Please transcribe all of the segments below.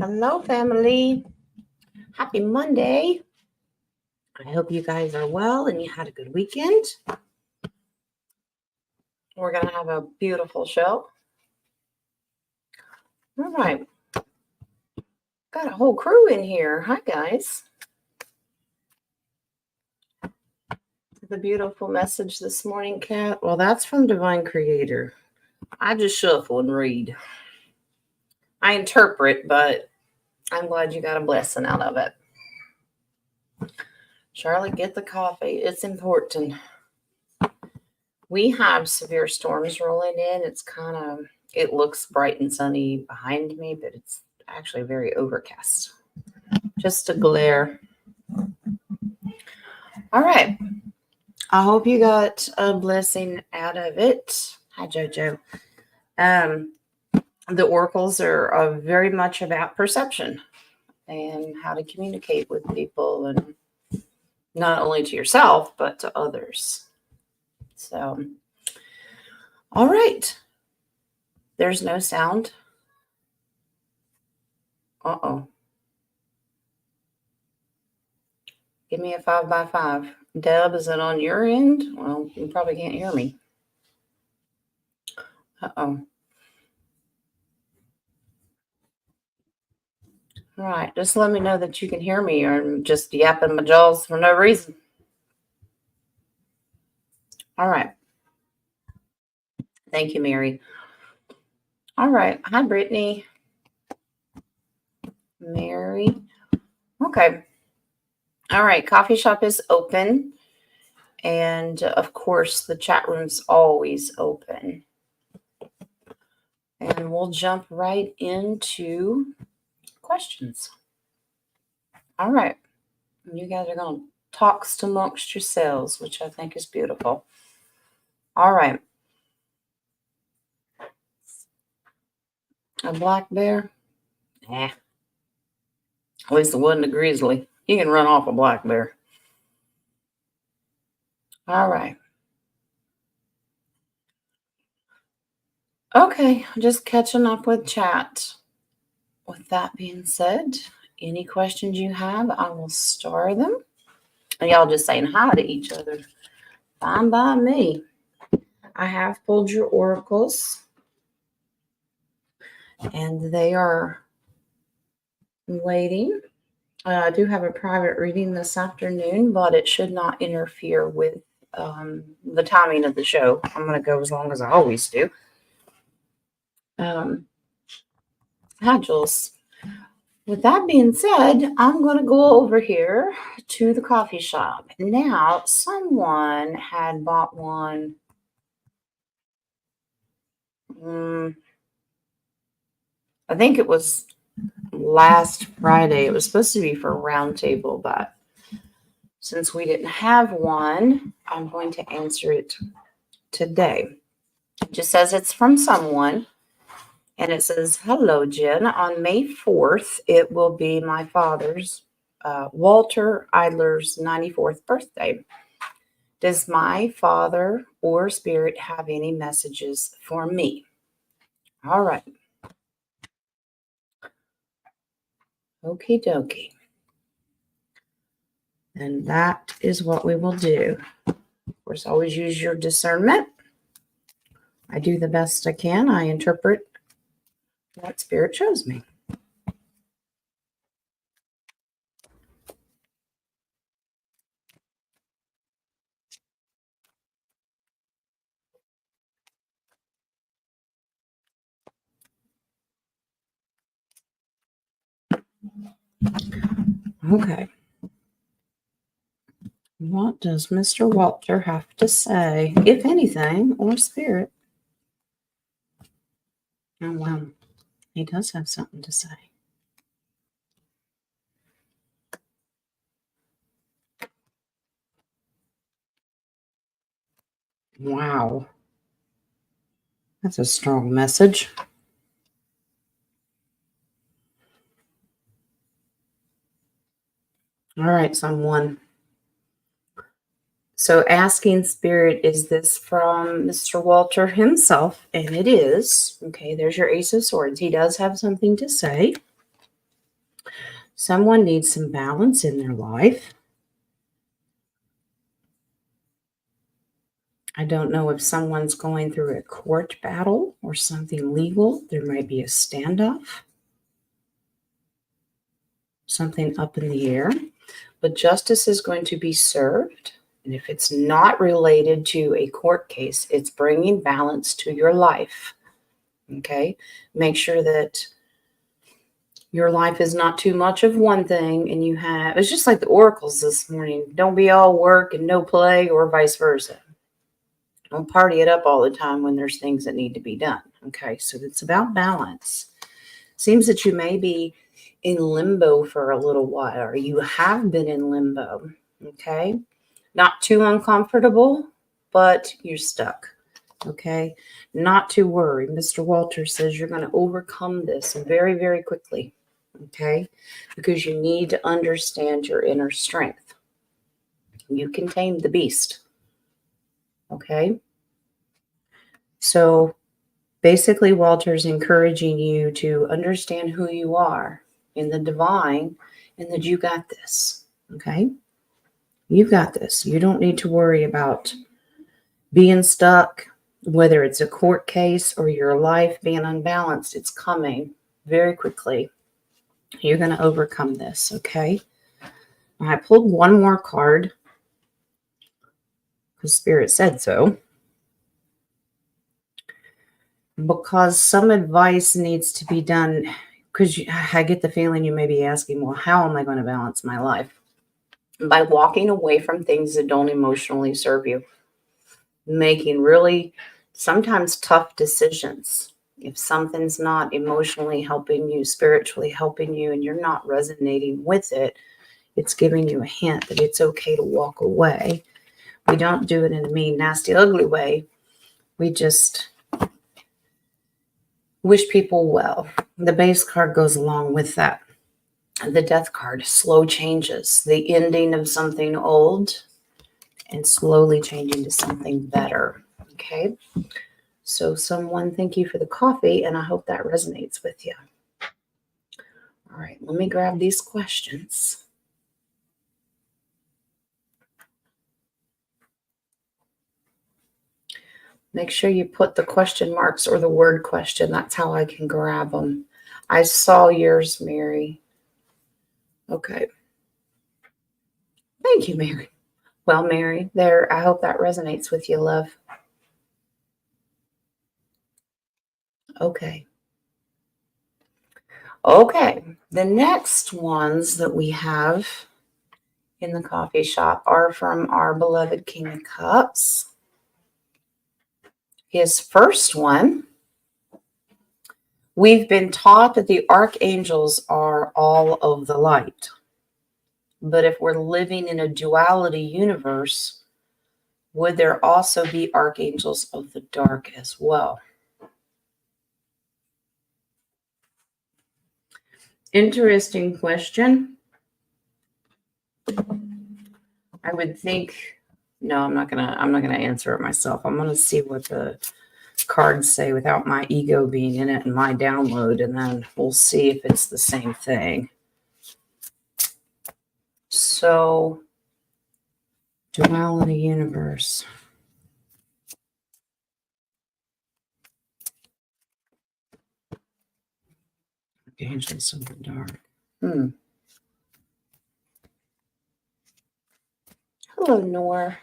Hello, family. Happy Monday. I hope you guys are well and you had a good weekend. We're going to have a beautiful show. All right. Got a whole crew in here. Hi, guys. The beautiful message this morning, Kat. Well, that's from Divine Creator. I just shuffle and read. I interpret, but I'm glad you got a blessing out of it. Charlotte, get the coffee. It's important. We have severe storms rolling in. It looks bright and sunny behind me, but it's actually very overcast. Just a glare. All right. I hope you got a blessing out of it. Hi, JoJo. The oracles are very much about perception and how to communicate with people, and not only to yourself, but to others. So, all right. There's no sound. Uh-oh. Give me a 5x5. Deb, is it on your end? Well, you probably can't hear me. Uh-oh. All right. Just let me know that you can hear me, or I'm just yapping my jaws for no reason. All right. Thank you, Mary. All right. Hi, Brittany. Mary. Okay. All right. Coffee shop is open. And of course, the chat room's always open. And we'll jump right into questions. All right. You guys are going to talk amongst yourselves, which I think is beautiful. All right. A black bear? Nah. At least it wasn't a grizzly. You can run off a black bear. All right. Okay, just catching up with chat. With that being said, any questions you have, I will star them. And y'all just saying hi to each other. Fine by me. I have pulled your oracles. And they are waiting. I do have a private reading this afternoon, but it should not interfere with the timing of the show. I'm going to go as long as I always do. Hi, Jules. With that being said, I'm going to go over here to the coffee shop. Now, someone had bought one. I think it was last Friday. It was supposed to be for a round table, but since we didn't have one, I'm going to answer it today. It just says it's from someone. And it says, hello, Jen. On May 4th, it will be my father's, Walter Idler's 94th birthday. Does my father or spirit have any messages for me? All right. Okie dokie. And that is what we will do. Of course, always use your discernment. I do the best I can. I interpret what spirit shows me. Okay. What does Mr. Walter have to say, if anything, or spirit? Oh, wow. He does have something to say. Wow. That's a strong message. All right, someone. So asking spirit, is this from Mr. Walter himself? And it is. Okay, there's your Ace of Swords. He does have something to say. Someone needs some balance in their life. I don't know if someone's going through a court battle or something legal. There might be a standoff, something up in the air, but justice is going to be served. And if it's not related to a court case, it's bringing balance to your life. Okay? Make sure that your life is not too much of one thing and it's just like the oracles this morning. Don't be all work and no play, or vice versa. Don't party it up all the time when there's things that need to be done. Okay, so it's about balance. Seems that you may be in limbo for a little while, or you have been in limbo. Okay, not too uncomfortable, but you're stuck. Okay, not to worry. Mr. Walter says you're going to overcome this very, very quickly. Okay, because you need to understand your inner strength. You can tame the beast. Okay, so basically, Walter's encouraging you to understand who you are in the divine and that you got this. Okay, you've got this. You don't need to worry about being stuck, whether it's a court case or your life being unbalanced. It's coming very quickly. You're going to overcome this. Okay, I pulled one more card because Spirit said so, because some advice needs to be done, because I get the feeling you may be asking, well, how am I going to balance my life? By walking away from things that don't emotionally serve you, making really sometimes tough decisions. If something's not emotionally helping you, spiritually helping you, and you're not resonating with it, it's giving you a hint that it's okay to walk away. We don't do it in a mean, nasty, ugly way. We just wish people well. The base card goes along with that. The death card, slow changes, the ending of something old and slowly changing to something better. Okay. So someone, thank you for the coffee, and I hope that resonates with you. All right, let me grab these questions. Make sure you put the question marks or the word question. That's how I can grab them. I saw yours, Mary. Okay. Thank you, Mary. Well, Mary, there, I hope that resonates with you, love. Okay. Okay. The next ones that we have in the coffee shop are from our beloved King of Cups. His first one, we've been taught that the archangels are all of the light. But if we're living in a duality universe, would there also be archangels of the dark as well? Interesting question. I would think, no, I'm not gonna answer it myself. I'm gonna see what the cards say without my ego being in it and my download, and then we'll see if it's the same thing. So, duality universe. Angels of the dark. Hello, Nor.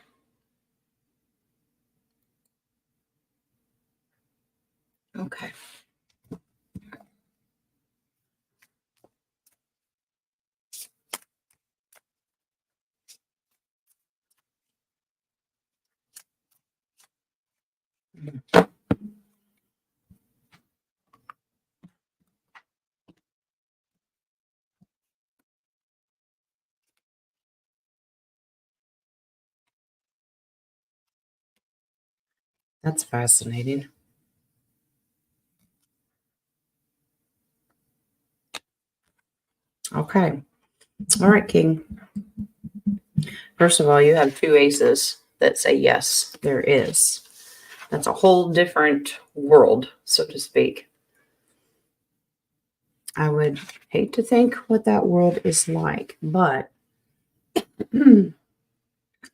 Okay. That's fascinating. Okay. All right, King. First of all, you have two aces that say yes, there is. That's a whole different world, so to speak. I would hate to think what that world is like, but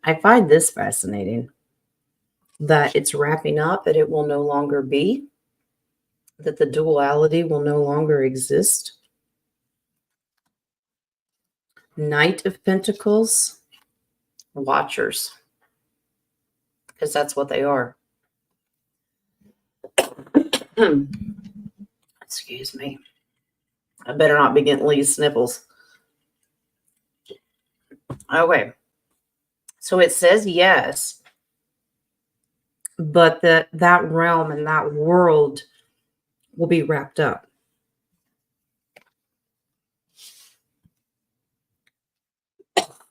I find this fascinating that it's wrapping up, that it will no longer be, that the duality will no longer exist. Knight of Pentacles, Watchers, because that's what they are. Excuse me. I better not be getting Lee's sniffles. Okay. So it says yes, but that realm and that world will be wrapped up.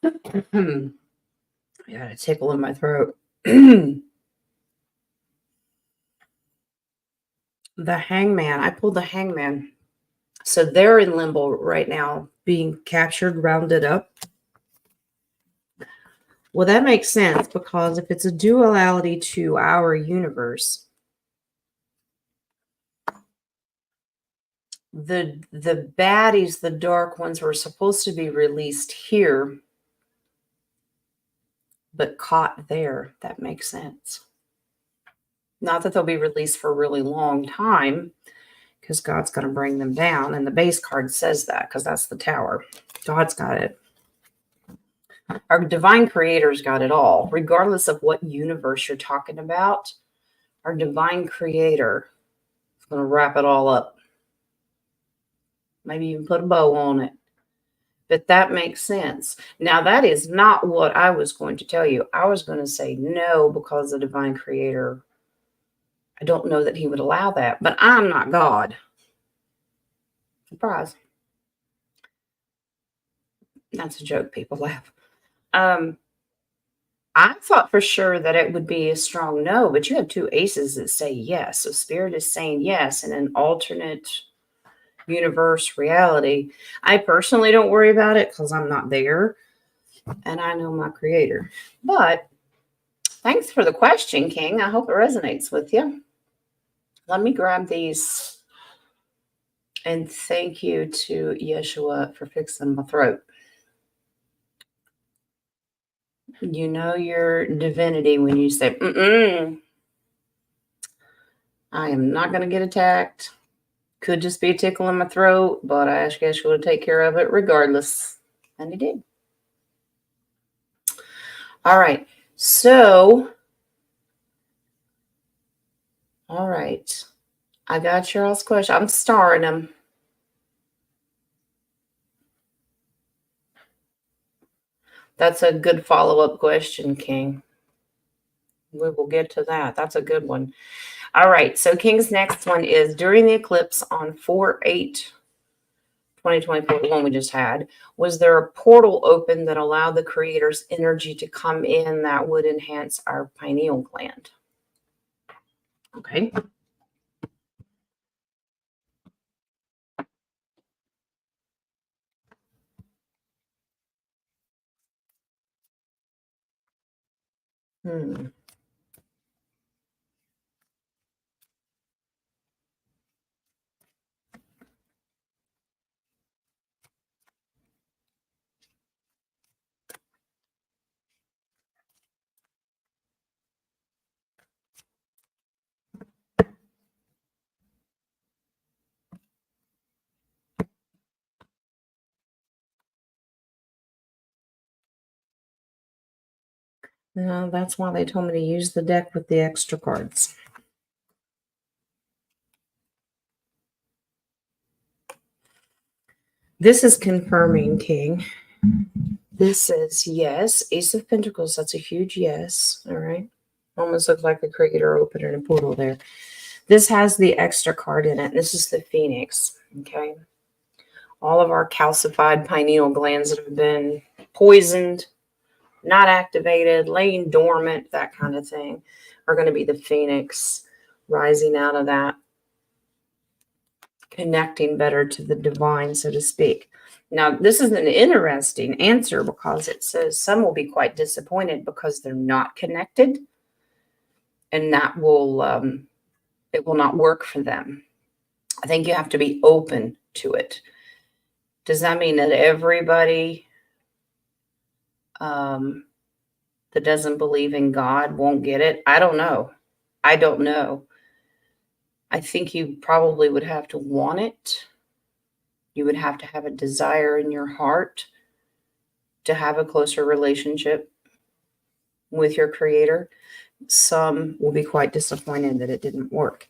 I got a tickle in my throat. The Hangman. I pulled the Hangman. So they're in limbo right now, being captured, rounded up. Well, that makes sense, because if it's a duality to our universe, the baddies, the dark ones, were supposed to be released here, but caught there. That makes sense. Not that they'll be released for a really long time, because God's going to bring them down. And the base card says that, because that's the Tower. God's got it. Our divine creator's got it all, regardless of what universe you're talking about. Our divine creator is going to wrap it all up. Maybe even put a bow on it. But that makes sense. Now, that is not what I was going to tell you. I was going to say no, because the divine creator, I don't know that he would allow that. But I'm not God. Surprise. That's a joke. People laugh. I thought for sure that it would be a strong no, but you have two aces that say yes. So Spirit is saying yes in an alternate universe reality. I personally don't worry about it, because I'm not there and I know my creator. But thanks for the question, King. I hope it resonates with you. Let me grab these. And thank you to Yeshua for fixing my throat. You know your divinity when you say, I am not going to get attacked. Could just be a tickle in my throat, but I asked Yeshua to take care of it regardless. And he did. All right. So, all right. I got your all's question. I'm starring them. That's a good follow-up question, King. We will get to that. That's a good one. All right. So King's next one is, during the eclipse on 4/8/2024, the one we just had, was there a portal open that allowed the creator's energy to come in that would enhance our pineal gland? Okay. No, that's why they told me to use the deck with the extra cards. This is confirming, King. This says yes. Ace of Pentacles, that's a huge yes. All right. Almost looks like the creator opening a portal there. This has the extra card in it. This is the Phoenix. Okay. All of our calcified pineal glands that have been poisoned, not activated, laying dormant, that kind of thing, are going to be the Phoenix rising out of that, connecting better to the divine, so to speak. Now, this is an interesting answer, because it says some will be quite disappointed because they're not connected, and that will it will not work for them. I think you have to be open to it. Does that mean that everybody that doesn't believe in God won't get it? I don't know. I don't know. I think you probably would have to want it. You would have to have a desire in your heart to have a closer relationship with your Creator. Some will be quite disappointed that it didn't work.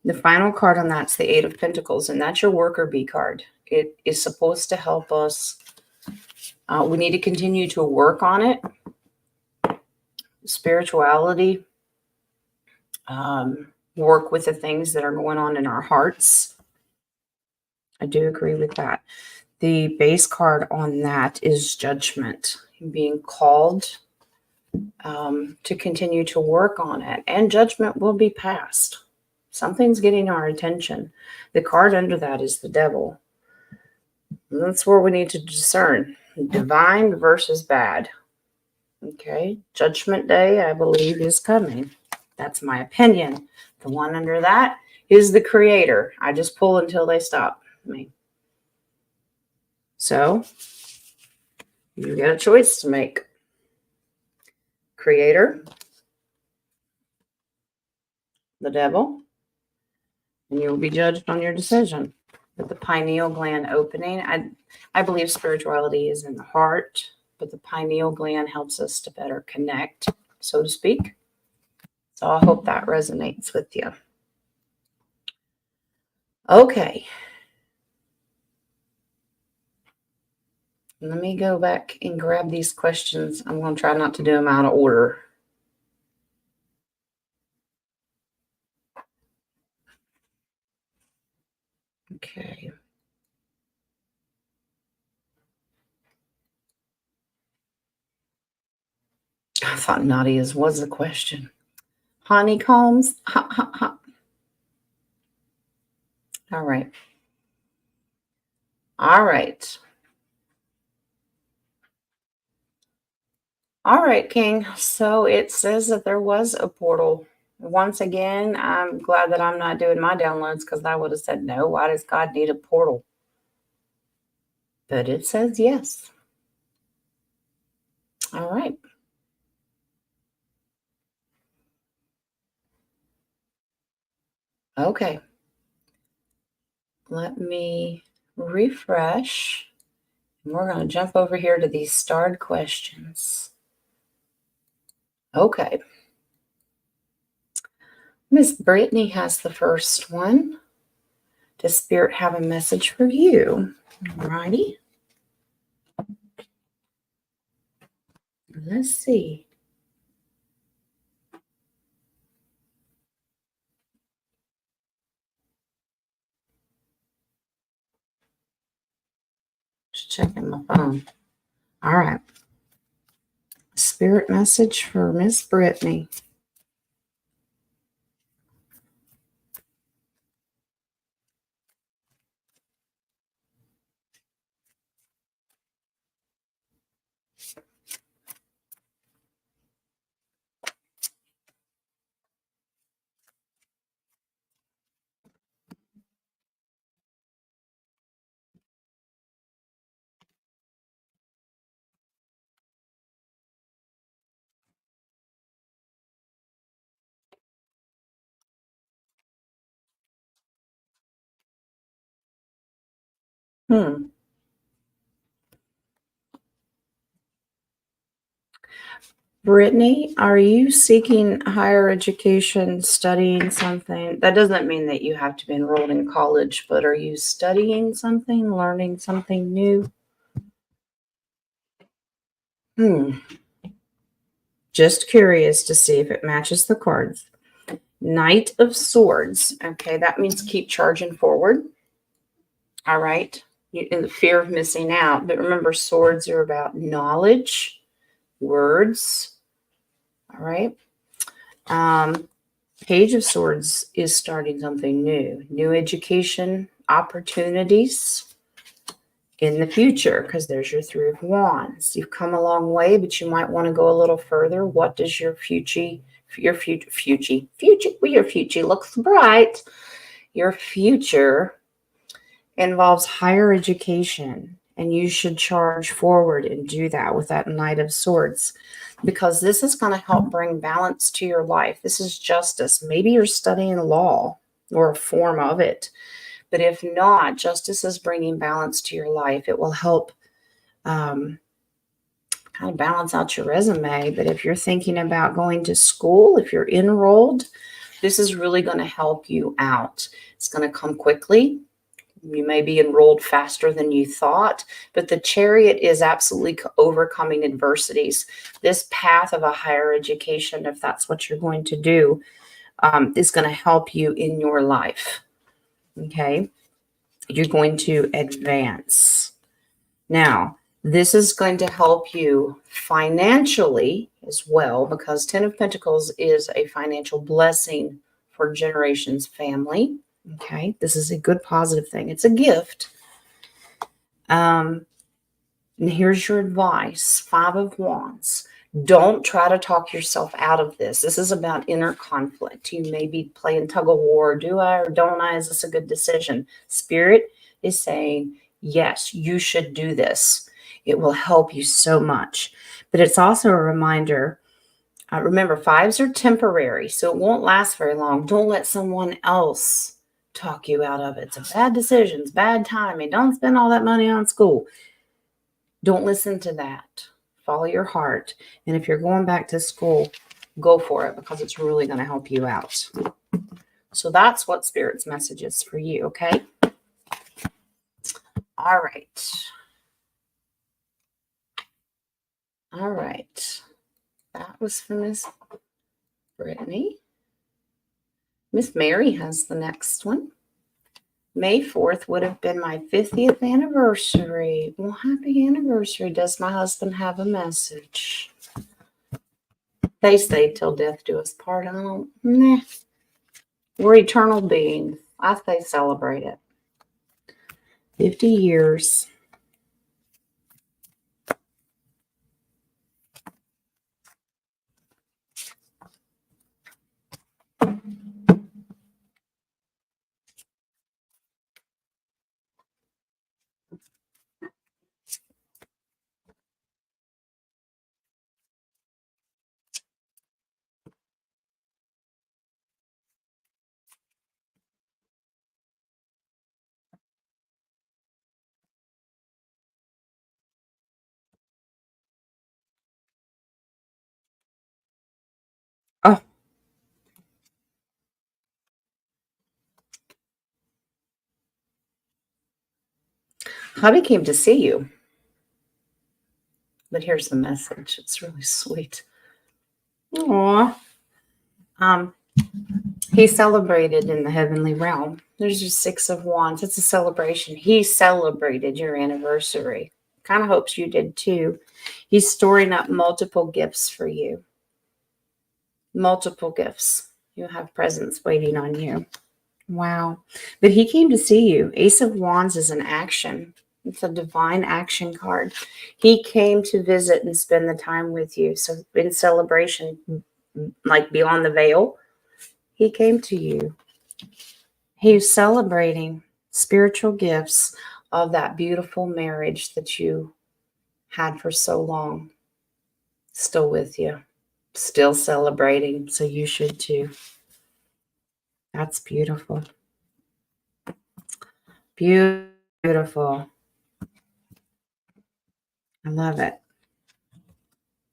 The final card on that's the Eight of Pentacles, and that's your worker bee card. It is supposed to help us. We need to continue to work on it. Spirituality, work with the things that are going on in our hearts. I do agree with that. The base card on that is Judgment, being called to continue to work on it, and judgment will be passed. Something's getting our attention. The card under that is the Devil. And that's where we need to discern divine versus bad. Okay, Judgment Day, I believe, is coming. That's my opinion. The one under that is the Creator. I just pull until they stop me. So, you got a choice to make. Creator, the Devil, and you will be judged on your decision. But the pineal gland opening, I believe spirituality is in the heart, but the pineal gland helps us to better connect, so to speak. So I hope that resonates with you. Okay. Let me go back and grab these questions. I'm going to try not to do them out of order. Okay. I thought Nadia's was the question. Honeycombs? Ha, ha, ha. All right. All right. All right, King. So it says that there was a portal. Once again, I'm glad that I'm not doing my downloads because I would have said no. Why does God need a portal? But it says yes. All right. Okay. Let me refresh. We're going to jump over here to these starred questions. Okay. Miss Brittany has the first one. Does Spirit have a message for you? Alrighty. Let's see. Just checking my phone. All right. Spirit message for Miss Brittany. Brittany, are you seeking higher education, studying something? That doesn't mean that you have to be enrolled in college, but are you studying something, learning something new? Just curious to see if it matches the cards. Knight of Swords. Okay, that means keep charging forward. All right. In the fear of missing out. But remember, swords are about knowledge, words. All right. Page of Swords is starting something new education opportunities in the future, because there's your Three of Wands. You've come a long way, but you might want to go a little further. What does your future looks bright. Your future involves higher education, and you should charge forward and do that with that Knight of Swords, because this is going to help bring balance to your life. This is justice. Maybe you're studying law or a form of it, but if not, justice is bringing balance to your life. It will help kind of balance out your resume. But if you're thinking about going to school, if you're enrolled, this is really going to help you out. It's going to come quickly. You may be enrolled faster than you thought, but the Chariot is absolutely overcoming adversities. This path of a higher education, if that's what you're going to do, is going to help you in your life. Okay? You're going to advance. Now, this is going to help you financially as well, because Ten of Pentacles is a financial blessing for generations family. Okay, this is a good positive thing. It's a gift. And here's your advice. 5 of Wands. Don't try to talk yourself out of this. This is about inner conflict. You may be playing tug of war. Do I or don't I? Is this a good decision? Spirit is saying, yes, you should do this. It will help you so much. But it's also a reminder. Remember, 5s are temporary, so it won't last very long. Don't let someone else talk you out of it. It's a bad decision. It's bad timing. Don't spend all that money on school. Don't listen to that. Follow your heart. And if you're going back to school, go for it, because it's really going to help you out. So that's what Spirit's message is for you, okay? All right. All right. That was for Miss Brittany. Miss Mary has the next one. May 4th would have been my 50th anniversary. Well, happy anniversary. Does my husband have a message? They say till death do us part. I don't, nah. We're eternal beings. I say celebrate it. 50 years. Oh, hubby came to see you. But here's the message. It's really sweet. Aww. He celebrated in the heavenly realm. There's your 6 of Wands. It's a celebration. He celebrated your anniversary. Kind of hopes you did too. He's storing up multiple gifts for you. Multiple gifts. You have presents waiting on you. Wow. But he came to see you. Ace of Wands is an action. It's a divine action card. He came to visit and spend the time with you. So in celebration, like beyond the veil, he came to you. He's celebrating spiritual gifts of that beautiful marriage that you had for so long. Still with you. Still celebrating. So you should too. That's beautiful. Beautiful. I love it.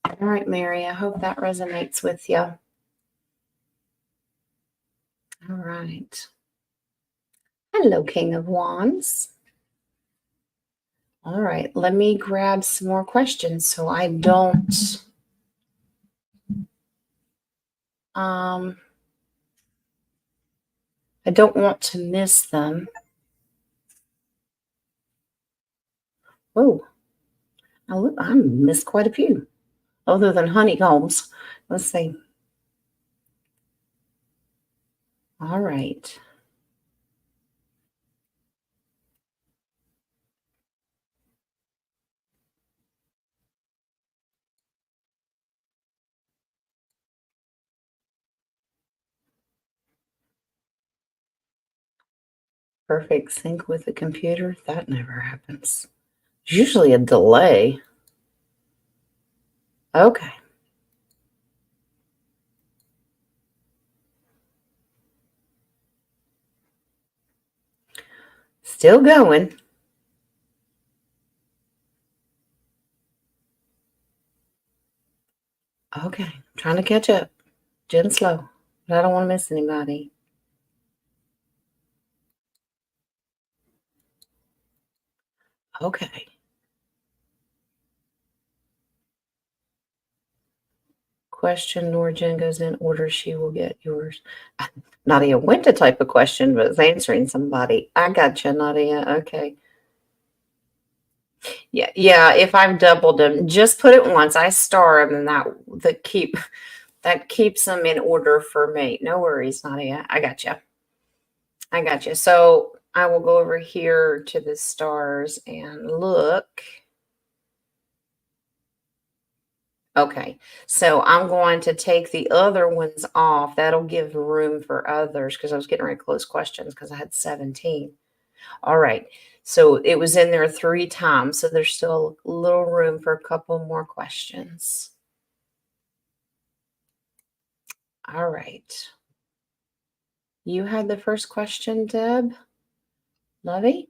All right, Mary, I hope that resonates with you. All right. Hello, King of Wands. All right, let me grab some more questions so I don't want to miss them. Oh, I missed quite a few, other than honeycombs. Let's see. All right. Perfect sync with the computer? That never happens. There's usually a delay. Okay. Still going. Okay. I'm trying to catch up. Jen slow. But I don't want to miss anybody. Okay. Question nor Jen goes in order, she will get yours. Nadia went to type a question, but was answering somebody. I got you, Nadia. Okay. Yeah, yeah. If I've doubled them, just put it once. I star them, and that keeps them in order for me. No worries, Nadia. I got you. I got you. So I will go over here to the stars and look. Okay, so I'm going to take the other ones off. That'll give room for others because I was getting ready to close questions because I had 17. All right, so it was in there 3 times, so there's still a little room for a couple more questions. All right. You had the first question, Deb? Lovey?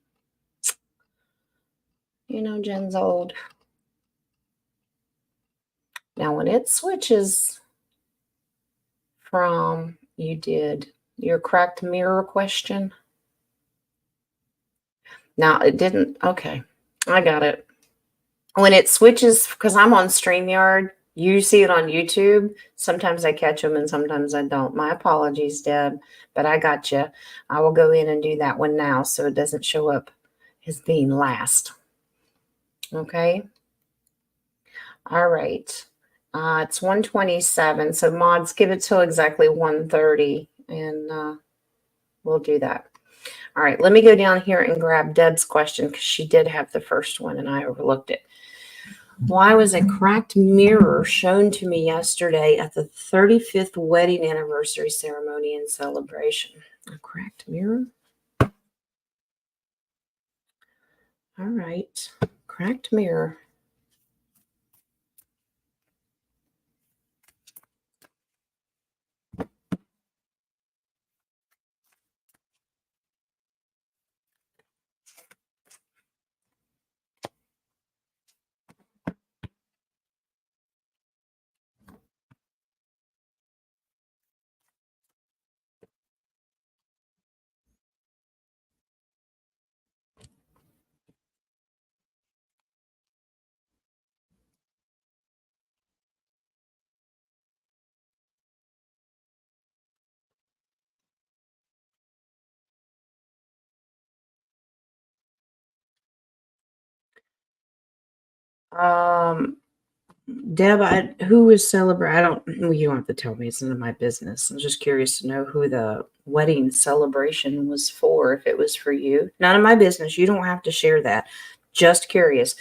You know Jen's old. Now, when it switches from you did your cracked mirror question. Now, it didn't. Okay, I got it. When it switches, because I'm on StreamYard, you see it on YouTube. Sometimes I catch them and sometimes I don't. My apologies, Deb, but I got you. I will go in and do that one now so it doesn't show up as being last. Okay. All right. It's 1:27. So mods, give it till exactly 1:30 and we'll do that. All right. Let me go down here and grab Deb's question because she did have the first one and I overlooked it. Why was a cracked mirror shown to me yesterday at the 35th wedding anniversary ceremony and celebration? A cracked mirror? All right. Cracked mirror. Deb, who is celebrating? I don't. Well, you don't have to tell me. It's none of my business. I'm just curious to know who the wedding celebration was for. If it was for you, none of my business. You don't have to share that. Just curious,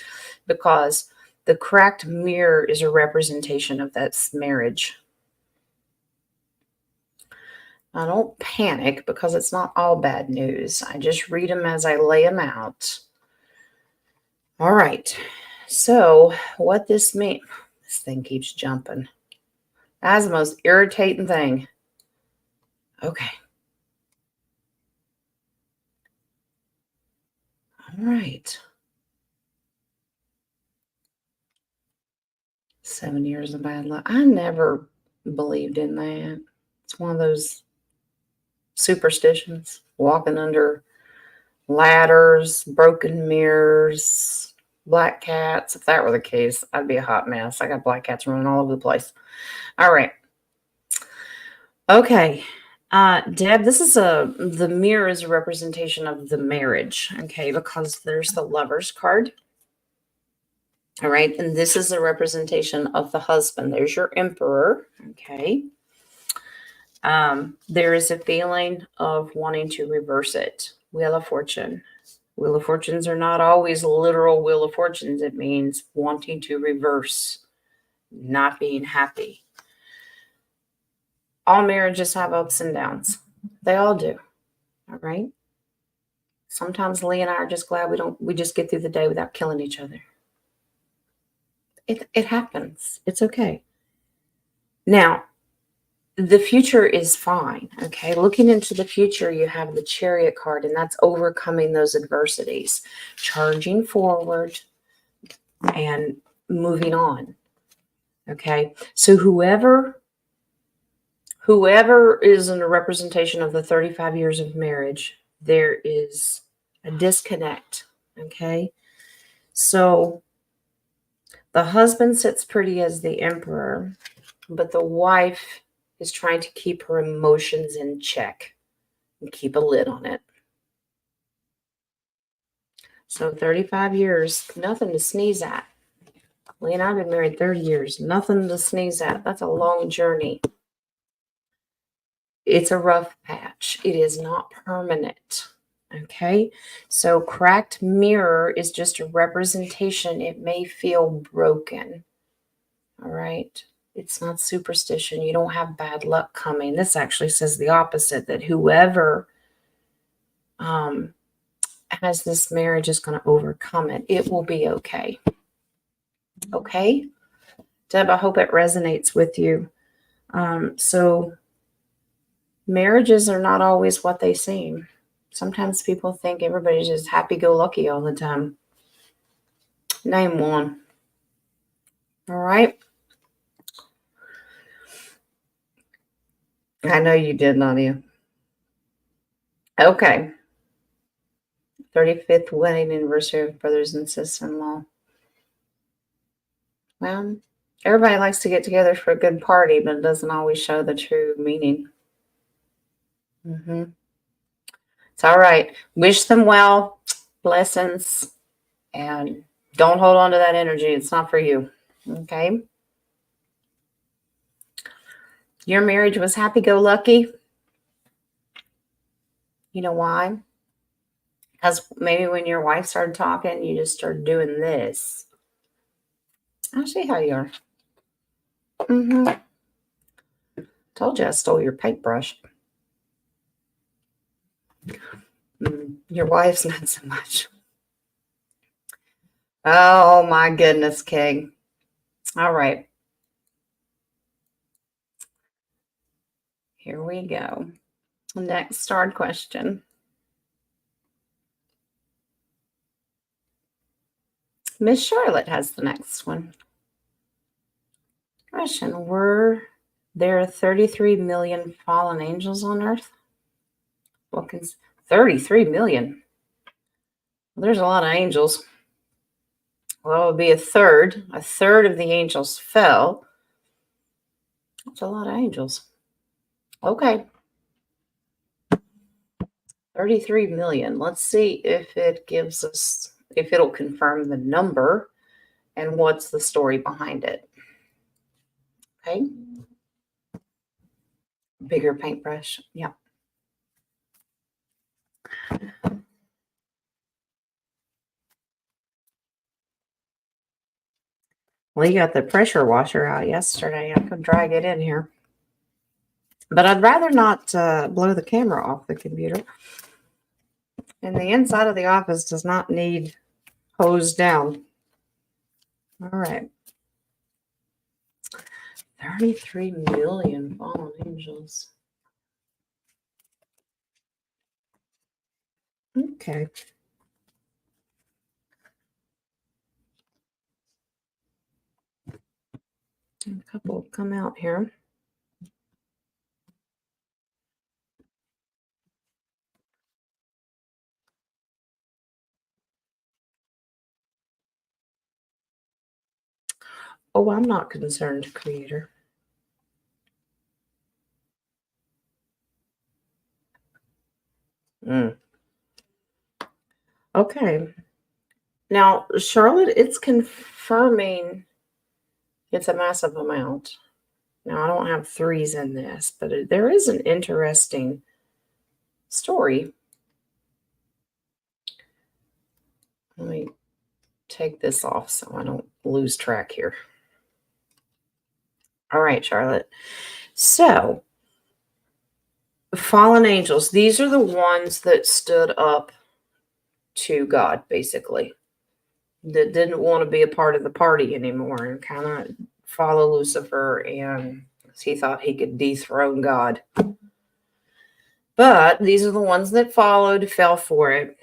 because the cracked mirror is a representation of that marriage. I don't panic because it's not all bad news. I just read them as I lay them out. All right. So what this means? This thing keeps jumping. That's the most irritating thing. Okay. All right. 7 years of bad luck. I never believed in that. It's one of those superstitions. Walking under ladders, broken mirrors, black cats. If that were the case, I'd be a hot mess. I got black cats running all over the place. All right. Okay. Deb, the mirror is a representation of the marriage, okay, because there's the lover's card. All right, and this is a representation of the husband. There's your emperor, okay. There is a feeling of wanting to reverse it. Wheel of Fortune. Wheel of Fortunes are not always literal Wheel of Fortunes. It means wanting to reverse, not being happy. All marriages have ups and downs. They all do. All right. Sometimes Lee and I are just glad we just get through the day without killing each other. It happens. It's okay. Now, the future is fine. Okay. Looking into the future, you have the Chariot card, and that's overcoming those adversities, charging forward and moving on. Okay. So whoever is in a representation of the 35 years of marriage, there is a disconnect. Okay. So the husband sits pretty as the emperor, but the wife is trying to keep her emotions in check and keep a lid on it. So 35 years, nothing to sneeze at. Lee and I have been married 30 years, nothing to sneeze at. That's a long journey. It's a rough patch. It is not permanent. Okay. So cracked mirror is just a representation. It may feel broken. All right. It's not superstition. You don't have bad luck coming. This actually says the opposite, that whoever has this marriage is going to overcome it. It will be okay. Okay. Deb, I hope it resonates with you. So marriages are not always what they seem. Sometimes people think everybody's just happy-go-lucky all the time. Name one. All right. I know you did, Nadia. Okay. 35th wedding anniversary of brothers and sister-in-law. Well, everybody likes to get together for a good party, but it doesn't always show the true meaning. It's all right. Wish them well, blessings, and don't hold on to that energy. It's not for you. Okay. Your marriage was happy-go-lucky. You know why? Because maybe when your wife started talking, you just started doing this. I'll see how you are. Told you I stole your paintbrush. Your wife's not so much. Oh my goodness, King. All right. Here we go. Next starred question. Miss Charlotte has the next one. Question: were there 33 million fallen angels on Earth? What can 33 million? Well, there's a lot of angels. Well, it would be a third. A third of the angels fell. That's a lot of angels. Okay. 33 million. Let's see if it gives us, if it'll confirm the number and what's the story behind it. Okay. Bigger paintbrush. Yeah. Well, you got the pressure washer out yesterday. I could drag it in here. But I'd rather not blow the camera off the computer. And the inside of the office does not need hosed down. All right. 33 million fallen angels. Okay. A couple come out here. Oh, I'm not concerned, Creator. Okay. Now, Charlotte, it's confirming it's a massive amount. Now, I don't have threes in this, but there is an interesting story. Let me take this off so I don't lose track here. All right, Charlotte. So, fallen angels, these are the ones that stood up to God, basically. That didn't want to be a part of the party anymore and kind of follow Lucifer, and he thought he could dethrone God. But these are the ones that followed, fell for it.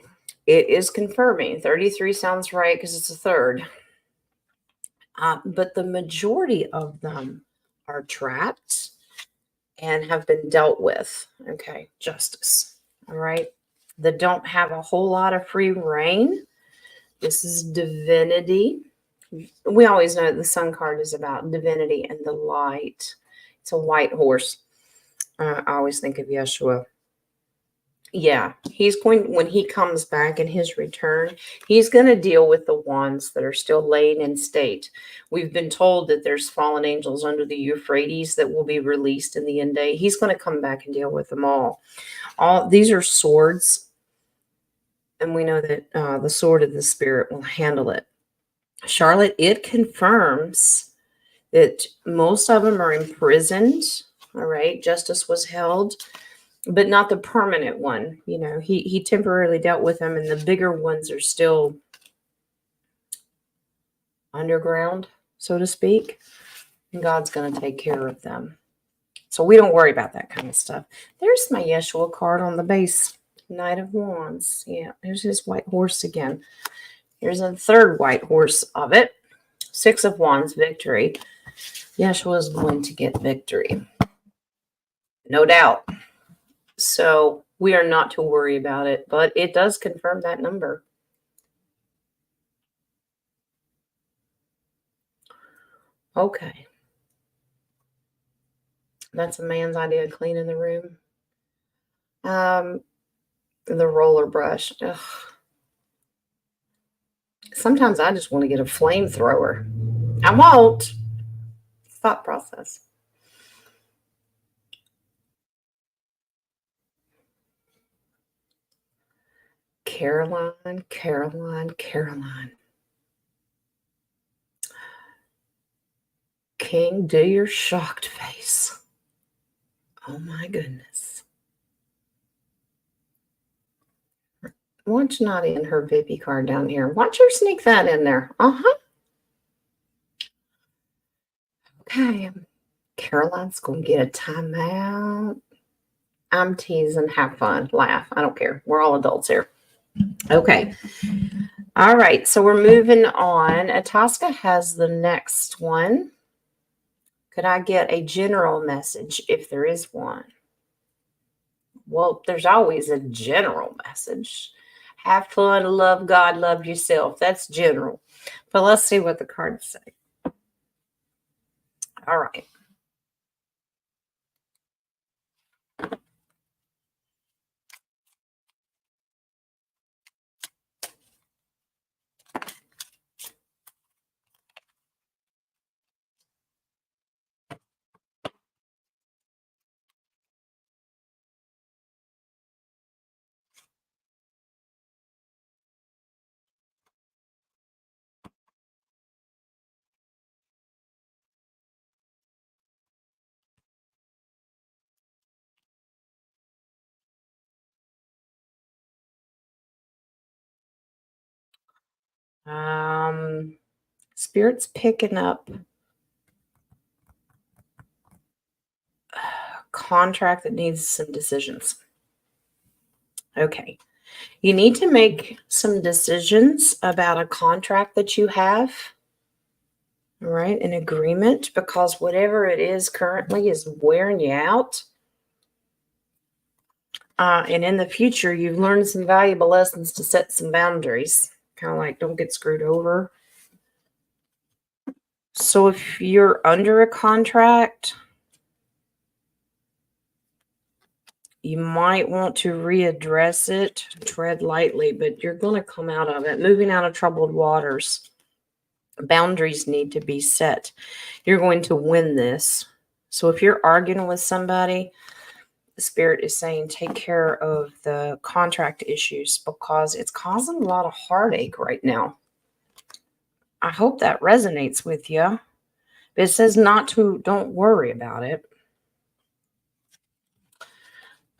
It is confirming. 33 sounds right because it's a third. But the majority of them are trapped and have been dealt with. Okay, justice. All right. That don't have a whole lot of free reign. This is divinity. We always know the sun card is about divinity and the light. It's a white horse. I always think of Yeshua. Yeah, he's going, when he comes back in his return, he's going to deal with the ones that are still laying in state. We've been told that there's fallen angels under the Euphrates that will be released in the end day. He's going to come back and deal with them all. All these are swords, and we know that the sword of the Spirit will handle it. Charlotte, it confirms that most of them are imprisoned. All right, justice was held, but not the permanent one. You know, he temporarily dealt with them, and the bigger ones are still underground, so to speak. And God's going to take care of them. So we don't worry about that kind of stuff. There's my Yeshua card on the base. Knight of Wands. Yeah, there's his white horse again. Here's a third white horse of it. 6 of Wands, victory. Yeshua is going to get victory. No doubt. So we are not to worry about it, but it does confirm that number. Okay. That's a man's idea of cleaning the room. The roller brush. Ugh. Sometimes I just want to get a flamethrower. I won't. Thought process. Caroline, Caroline, Caroline. King, do your shocked face. Oh my goodness. Why don't you not in her Vippy card down here? Why don't you sneak that in there? Uh-huh. Okay. Caroline's going to get a timeout. I'm teasing. Have fun. Laugh. I don't care. We're all adults here. Okay. All right. So we're moving on. Atasca has the next one. Could I get a general message if there is one? Well, there's always a general message. Have fun, love God, love yourself. That's general. But let's see what the cards say. All right. Spirit's picking up a contract that needs some decisions. Okay. You need to make some decisions about a contract that you have. All right, an agreement, because whatever it is currently is wearing you out. And in the future, you've learned some valuable lessons to set some boundaries. Kind of like don't get screwed over. So if you're under a contract, you might want to readdress it, tread lightly, but you're going to come out of it, moving out of troubled waters. Boundaries need to be set. You're going to win this. So if you're arguing with somebody, the Spirit is saying take care of the contract issues because it's causing a lot of heartache right now. I hope that resonates with you. But it says don't worry about it.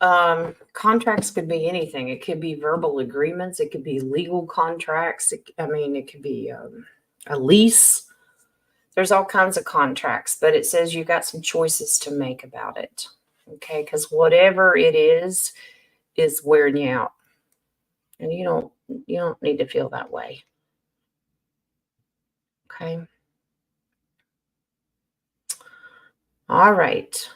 Contracts could be anything. It could be verbal agreements. It could be legal contracts. It could be a lease. There's all kinds of contracts, but it says you got some choices to make about it. Okay, because whatever it is wearing you out, and you don't need to feel that way. Okay. All right.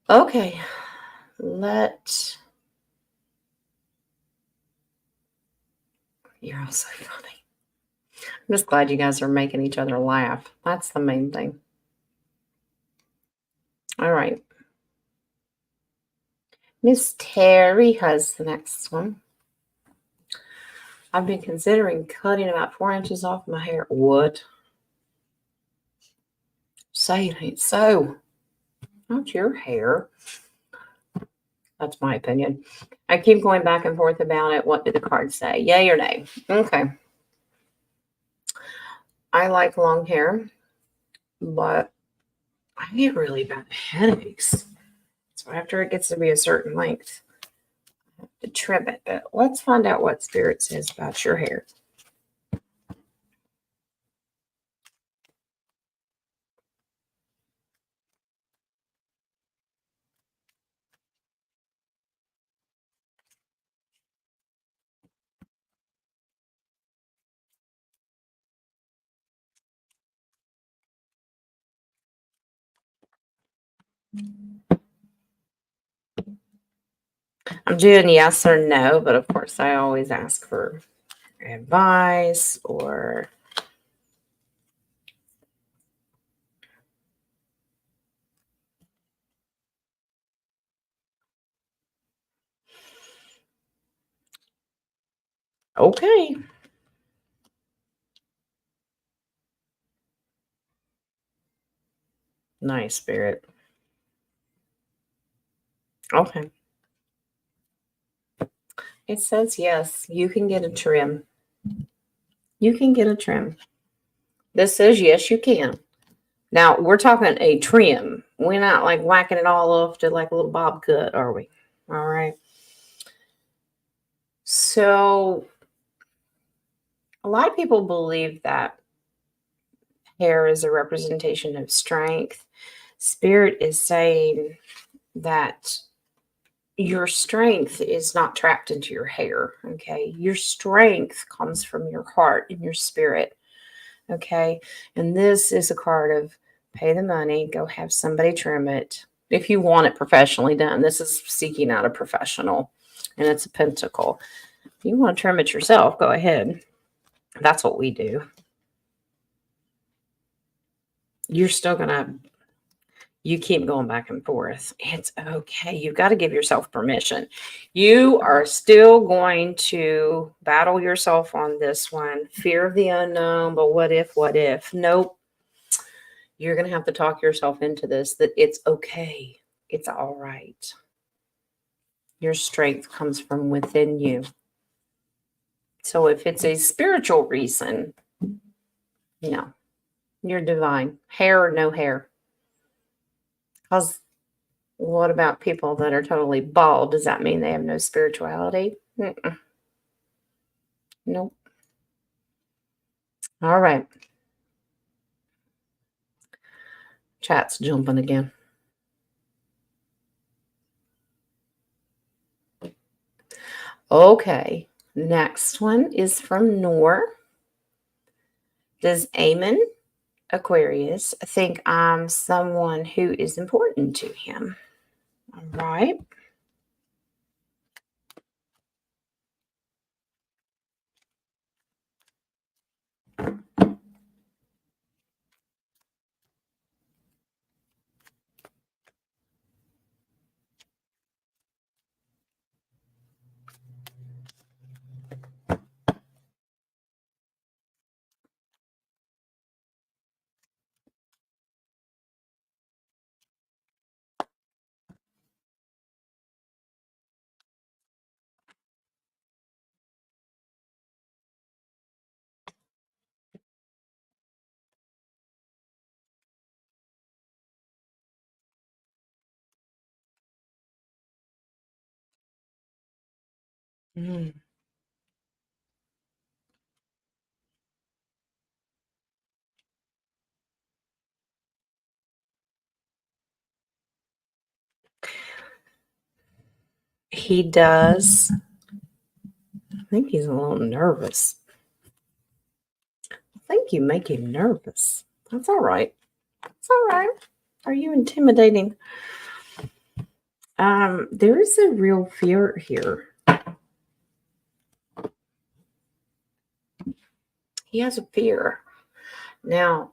Okay. You're all so funny. I'm just glad you guys are making each other laugh. That's the main thing. All right. Miss Terry has the next one. I've been considering cutting about 4 inches off my hair. What? Say it ain't so. Not your hair. That's my opinion. I keep going back and forth about it. What did the card say? Yay or nay? Okay. I like long hair, but I get really bad headaches. So after it gets to be a certain length, I have to trim it. But let's find out what Spirit says about your hair. I'm doing yes or no, but of course I always ask for advice or okay. Nice, Spirit. Okay. It says yes, you can get a trim. You can get a trim. This says yes, you can. Now we're talking a trim. We're not like whacking it all off to like a little bob cut, are we? All right. So a lot of people believe that hair is a representation of strength. Spirit is saying that your strength is not trapped into your hair. Okay. Your strength comes from your heart and your spirit. Okay. And this is a card of pay the money, go have somebody trim it. If you want it professionally done, this is seeking out a professional, and it's a pentacle. If you want to trim it yourself, go ahead. That's what we do. You're still going to, you keep going back and forth. It's okay. You've got to give yourself permission. You are still going to battle yourself on this one. Fear of the unknown, but what if, what if? Nope. You're going to have to talk yourself into this, that it's okay. It's all right. Your strength comes from within you. So if it's a spiritual reason, no, you're divine. Hair or no hair. Because what about people that are totally bald? Does that mean they have no spirituality? Mm-mm. Nope. All right. Chat's jumping again. Okay. Next one is from Noor. Does Eamon, Aquarius, think I'm someone who is important to him? All right. Mm. He does. I think he's a little nervous. I think you make him nervous. That's all right. It's all right. Are you intimidating? There is a real fear here. He has a fear. Now,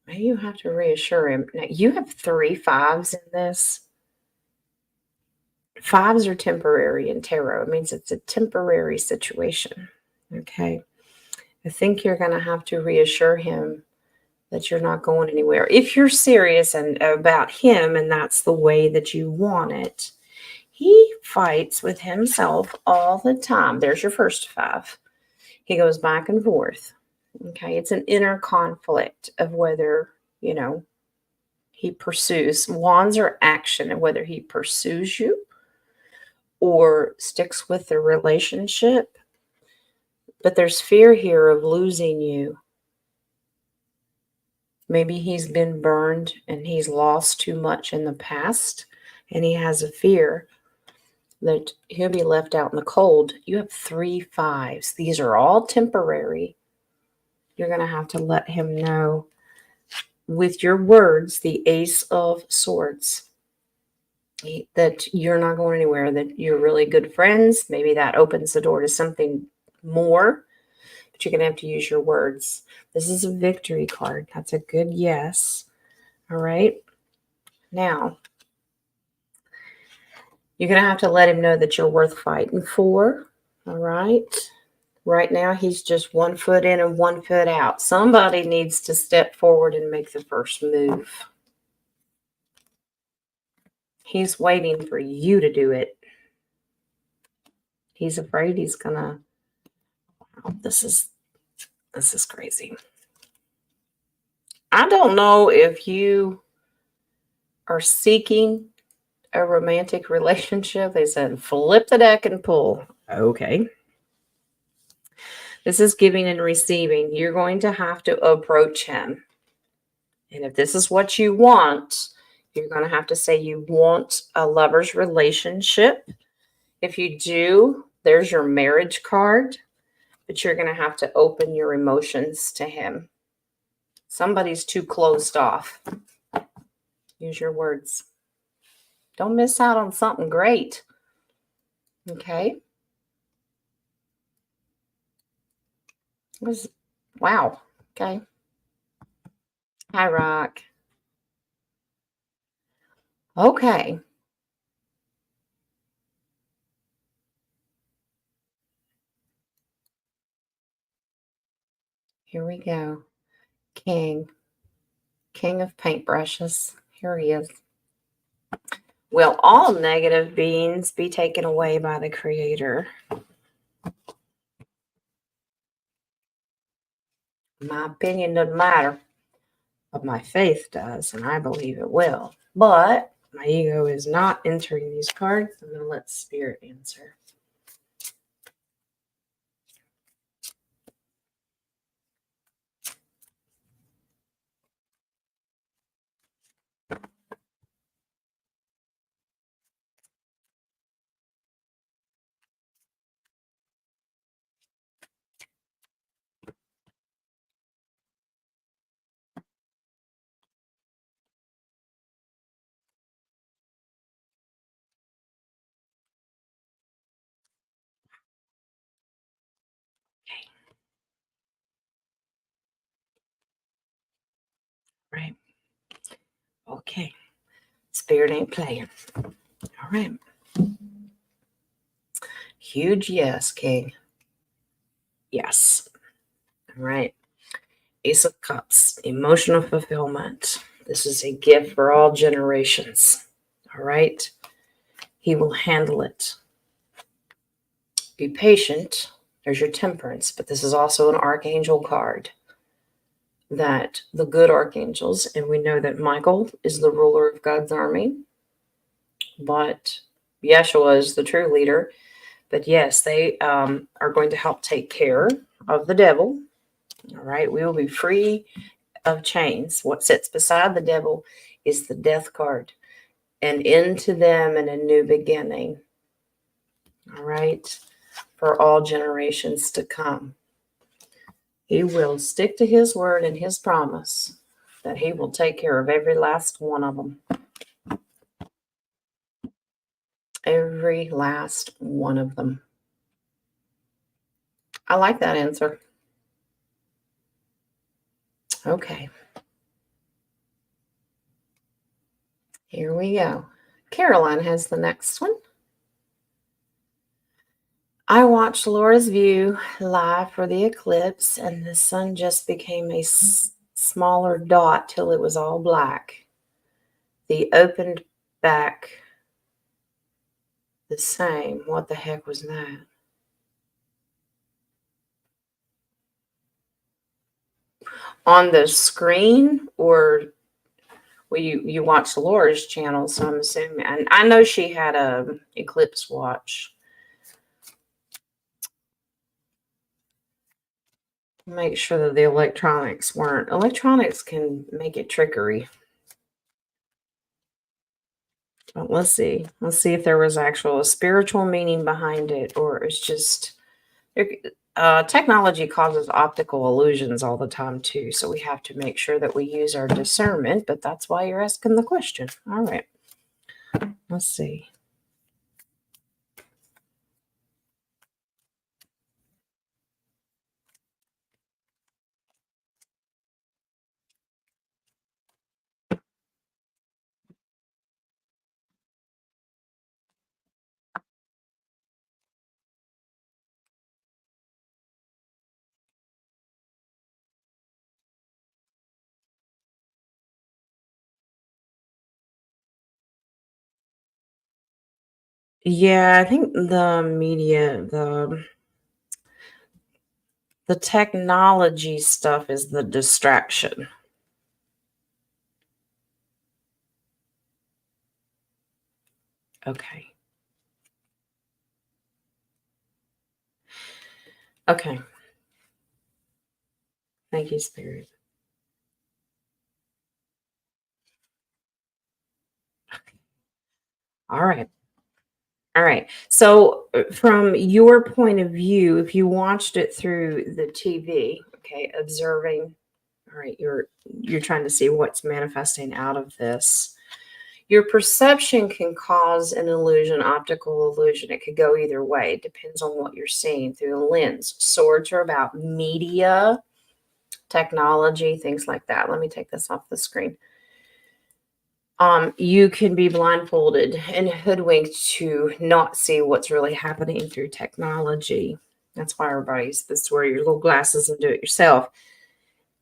maybe you have to reassure him. Now, you have 3 5s in this. Fives are temporary in tarot. It means it's a temporary situation. Okay. I think you're going to have to reassure him that you're not going anywhere. If you're serious and about him and that's the way that you want it, he fights with himself all the time. There's your first 5. He goes back and forth. Okay. It's an inner conflict of whether, he pursues. Wands are action and whether he pursues you or sticks with the relationship. But there's fear here of losing you. Maybe he's been burned and he's lost too much in the past, and he has a fear that he'll be left out in the cold. You have 3 5s. These are all temporary. You're going to have to let him know with your words, the Ace of Swords, that you're not going anywhere, that you're really good friends. Maybe that opens the door to something more, but you're going to have to use your words. This is a victory card. That's a good yes. All right. Now, you're going to have to let him know that you're worth fighting for. All right. Right now, he's just 1 foot in and 1 foot out. Somebody needs to step forward and make the first move. He's waiting for you to do it. He's afraid he's going to. Oh, this is crazy. I don't know if you are seeking a romantic relationship. They said flip the deck and pull. Okay. This is giving and receiving. You're going to have to approach him. And if this is what you want, you're going to have to say you want a lover's relationship. If you do, there's your marriage card. But you're going to have to open your emotions to him. Somebody's too closed off. Use your words. Don't miss out on something great. Okay. Wow. Okay. Hi, Rock. Okay. Here we go. King of paintbrushes. Here he is. Will all negative beings be taken away by the Creator? My opinion doesn't matter, but my faith does, and I believe it will. But my ego is not entering these cards. I'm going to let Spirit answer. Right. Okay. Spirit ain't playing. All right. Huge yes, King. Yes. All right. Ace of Cups. Emotional fulfillment. This is a gift for all generations. All right. He will handle it. Be patient. There's your Temperance, but this is also an archangel card. That the good archangels, and we know that Michael is the ruler of God's army, but Yeshua is the true leader. But yes, they are going to help take care of the devil. All right. We will be free of chains. What sits beside the devil is the death card, and into them and a new beginning. All right. For all generations to come. He will stick to his word and his promise that he will take care of every last one of them. Every last one of them. I like that answer. Okay. Here we go. Caroline has the next one. I watched Laura's View live for the eclipse, and the sun just became a smaller dot till it was all black. The opened back the same. What the heck was that? On the screen, or well, you watched Laura's channel, so I'm assuming. And I know she had a eclipse watch. Make sure that the electronics weren't. Electronics can make it trickery. But let's see. Let's see if there was actual spiritual meaning behind it, or it's just technology causes optical illusions all the time too. So we have to make sure that we use our discernment. But that's why you're asking the question. All right. Let's see. Yeah, I think the media, the technology stuff is the distraction. Okay. Okay. Thank you, Spirit. All right. All right. So, from your point of view, if you watched it through the TV, okay, observing, all right, you're trying to see what's manifesting out of this. Your perception can cause an illusion, optical illusion. It could go either way. It depends on what you're seeing through the lens. Swords are about media, technology, things like that. Let me take this off the screen. You can be blindfolded and hoodwinked to not see what's really happening through technology. That's why everybody's supposed to wear your little glasses and do it yourself.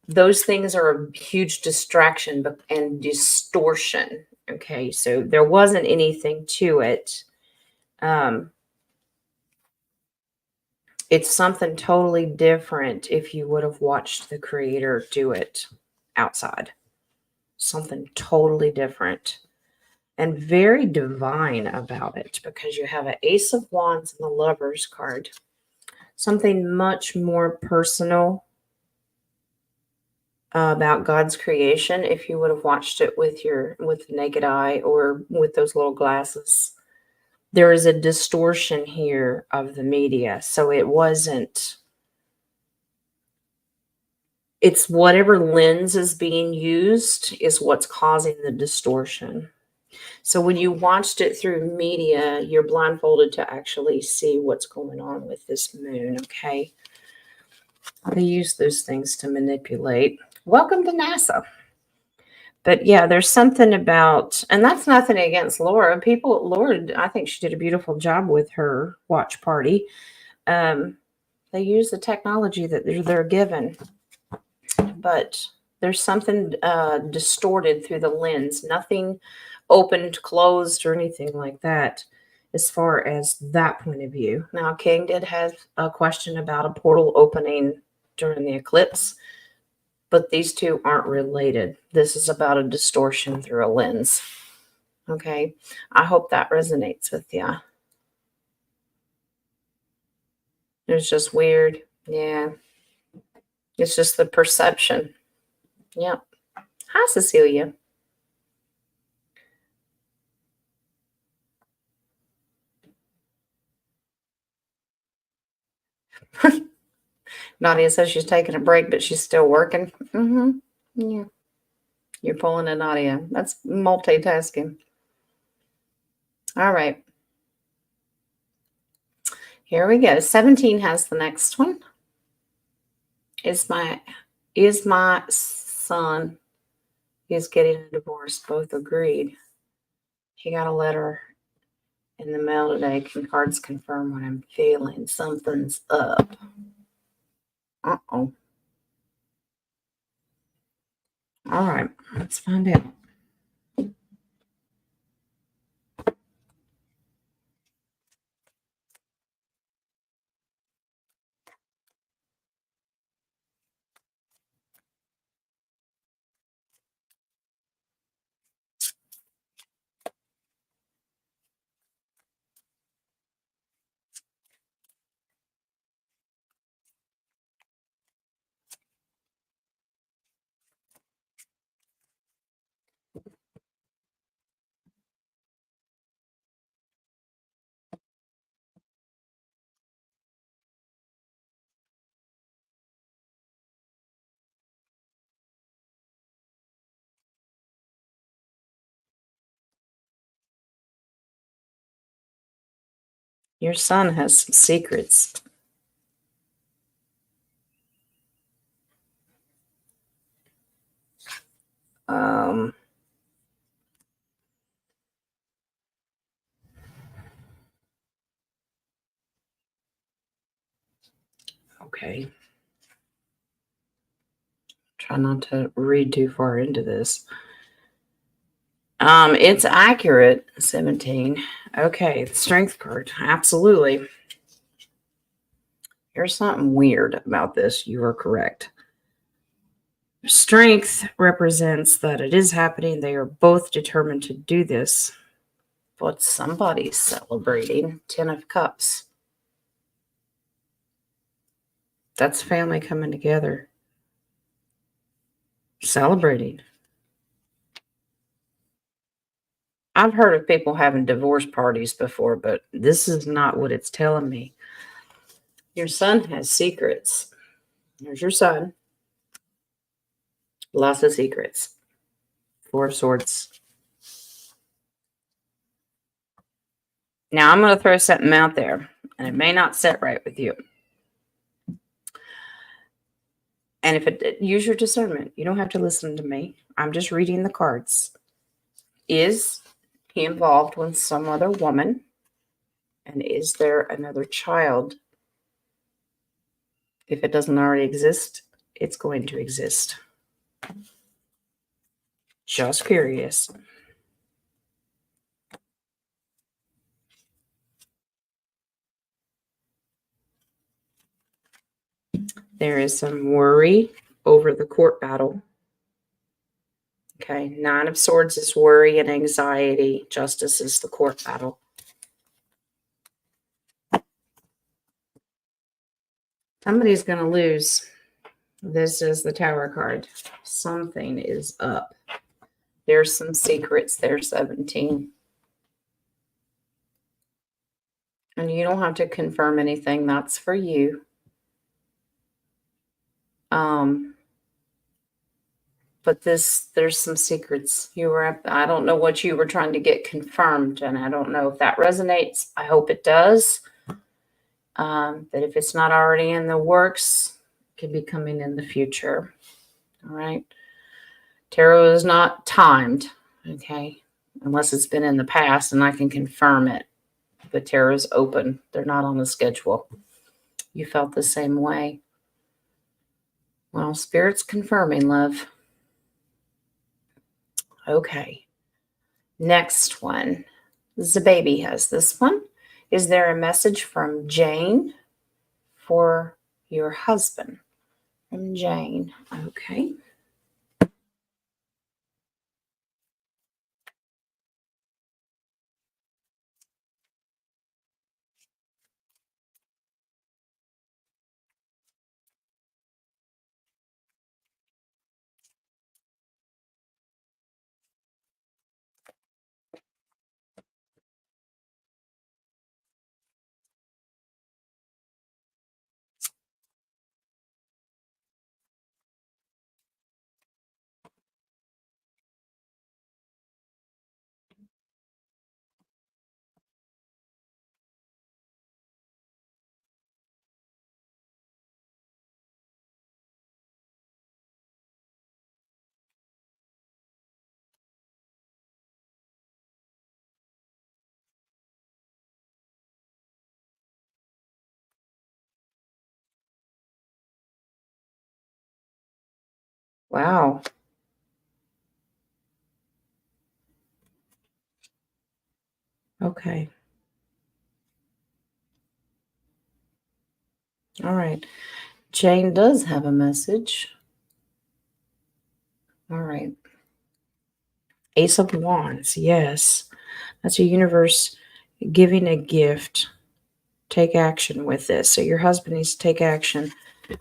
Those things are a huge distraction and distortion. Okay, so there wasn't anything to it. It's something totally different if you would have watched the creator do it outside. Something totally different. And very divine about it, because you have an Ace of Wands and the Lover's card. Something much more personal about God's creation if you would have watched it with the naked eye or with those little glasses. There is a distortion here of the media. So it's whatever lens is being used is what's causing the distortion. So when you watched it through media, you're blindfolded to actually see what's going on with this moon, okay? They use those things to manipulate. Welcome to NASA. But yeah, there's something about, and that's nothing against Laura. Laura, I think she did a beautiful job with her watch party. They use the technology that they're given, but there's something distorted through the lens. Nothing opened, closed, or anything like that as far as that point of view. Now, King did have a question about a portal opening during the eclipse, but these two aren't related. This is about a distortion through a lens. Okay, I hope that resonates with you. It was just weird. Yeah. It's just the perception. Yep. Hi, Cecilia. Nadia says she's taking a break, but she's still working. Mm-hmm. Yeah. You're pulling a Nadia. That's multitasking. All right. Here we go. 17 has the next one. Is my son is getting a divorce. Both agreed. He got a letter in the mail today. Can cards confirm what I'm feeling? Something's up. Uh-oh. All right. Let's find out. Your son has some secrets. Um, okay. Try not to read too far into this. It's accurate, 17. Okay, the strength card. Absolutely. There's something weird about this. You are correct. Strength represents that it is happening. They are both determined to do this. But somebody's celebrating. 10 of Cups. That's family coming together. Celebrating. I've heard of people having divorce parties before, but this is not what it's telling me. Your son has secrets. There's your son. Lots of secrets. 4 of Swords. Now I'm going to throw something out there, and it may not sit right with you. And if it, use your discernment. You don't have to listen to me. I'm just reading the cards. Is he involved with some other woman? And is there another child? If it doesn't already exist, it's going to exist. Just curious. There is some worry over the court battle. Okay, 9 of Swords is worry and anxiety. Justice is the court battle. Somebody's going to lose. This is the Tower card. Something is up. There's some secrets there, 17. And you don't have to confirm anything. That's for you. But there's some secrets. I don't know what you were trying to get confirmed, and I don't know if that resonates. I hope it does. That if it's not already in the works, it could be coming in the future. All right. Tarot is not timed, okay, unless it's been in the past and I can confirm it. The tarot is open. They're not on the schedule. You felt the same way. Well, Spirit's confirming, love. Okay. Next one. The baby has this one. Is there a message from Jane for your husband? From Jane. Okay. Wow. Okay. All right. Jane does have a message. All right. Ace of Wands. Yes. That's a universe giving a gift. Take action with this. So your husband needs to take action.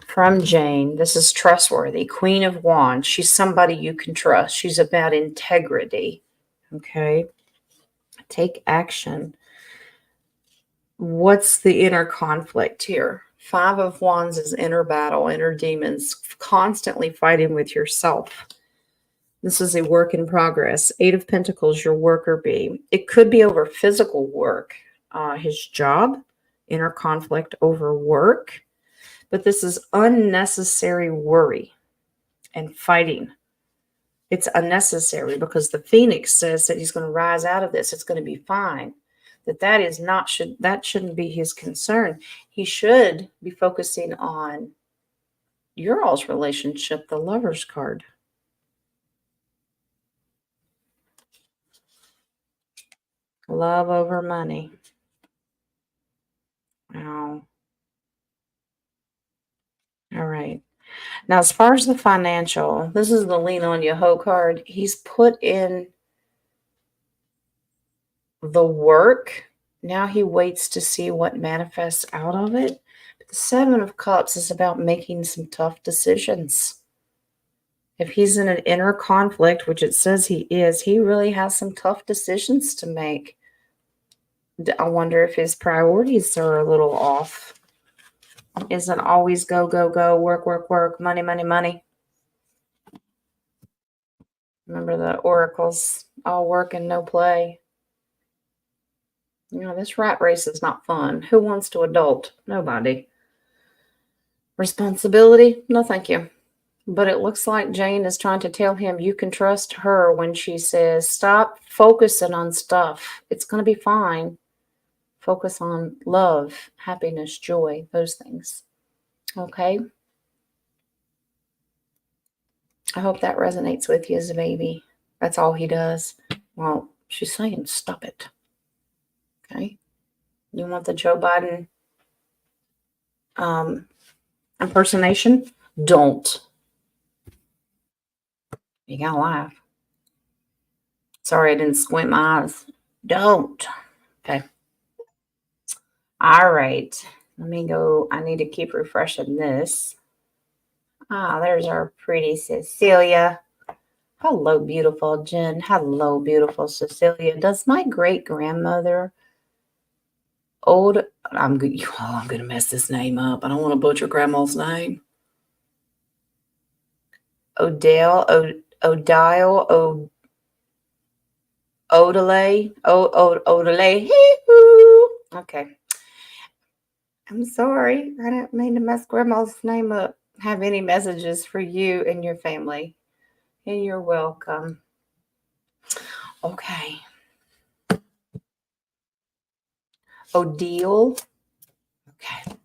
From Jane, this is trustworthy. Queen of Wands. She's somebody you can trust. She's about integrity. Okay. Take action. What's the inner conflict here? Five of Wands is inner battle, inner demons, constantly fighting with yourself. This is a work in progress. Eight of Pentacles, your worker bee. It could be over physical work, his job, inner conflict over work. But this is unnecessary worry and fighting. It's unnecessary because the Phoenix says that he's going to rise out of this. It's going to be fine. That shouldn't be his concern. He should be focusing on your all's relationship, the Lover's card. Love over money. Oh. All right. Now, as far as the financial, this is the lean on your hoe card. He's put in the work. Now he waits to see what manifests out of it. But the Seven of Cups is about making some tough decisions. If he's in an inner conflict, which it says he is, he really has some tough decisions to make. I wonder if his priorities are a little off. Isn't always go, go, go, work, work, work, money, money, money. Remember the oracles, all work and no play. You know, this rat race is not fun. Who wants to adult? Nobody. Responsibility? No, thank you. But it looks like Jane is trying to tell him you can trust her when she says, stop focusing on stuff. It's going to be fine. Focus on love, happiness, joy, those things. Okay? I hope that resonates with you as a baby. That's all he does. Well, she's saying stop it. Okay? You want the Joe Biden impersonation? Don't. You gotta laugh. Sorry, I didn't squint my eyes. Don't. Okay. All right. Let me go. I need to keep refreshing this. There's our pretty Cecilia. Hello, beautiful Jen. Hello, beautiful Cecilia. Does my great grandmother I'm gonna mess this name up. I don't want to butcher grandma's name. Odile, Odile. Okay. I'm sorry. I didn't mean to mess grandma's name up. Have any messages for you and your family? And you're welcome. Okay. Odile. Okay.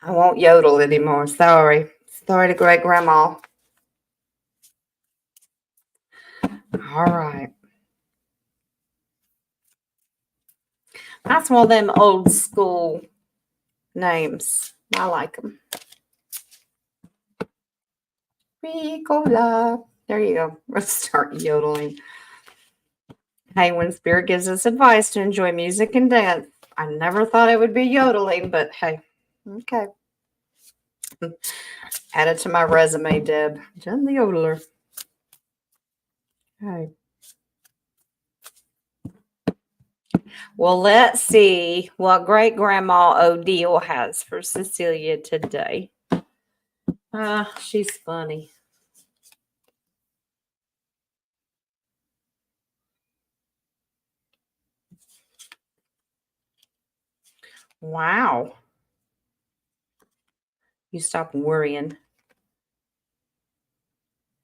I won't yodel anymore. Sorry. Sorry to great grandma. All right. That's one of them old school names. I like them. Ricola. There you go. Let's start yodeling. Hey, when Spirit gives us advice to enjoy music and dance, I never thought it would be yodeling, but hey, okay. Add it to my resume, Deb. Jen the yodeler. Okay. Well, let's see what great grandma Odile has for Cecilia today. She's funny. Wow. You stop worrying.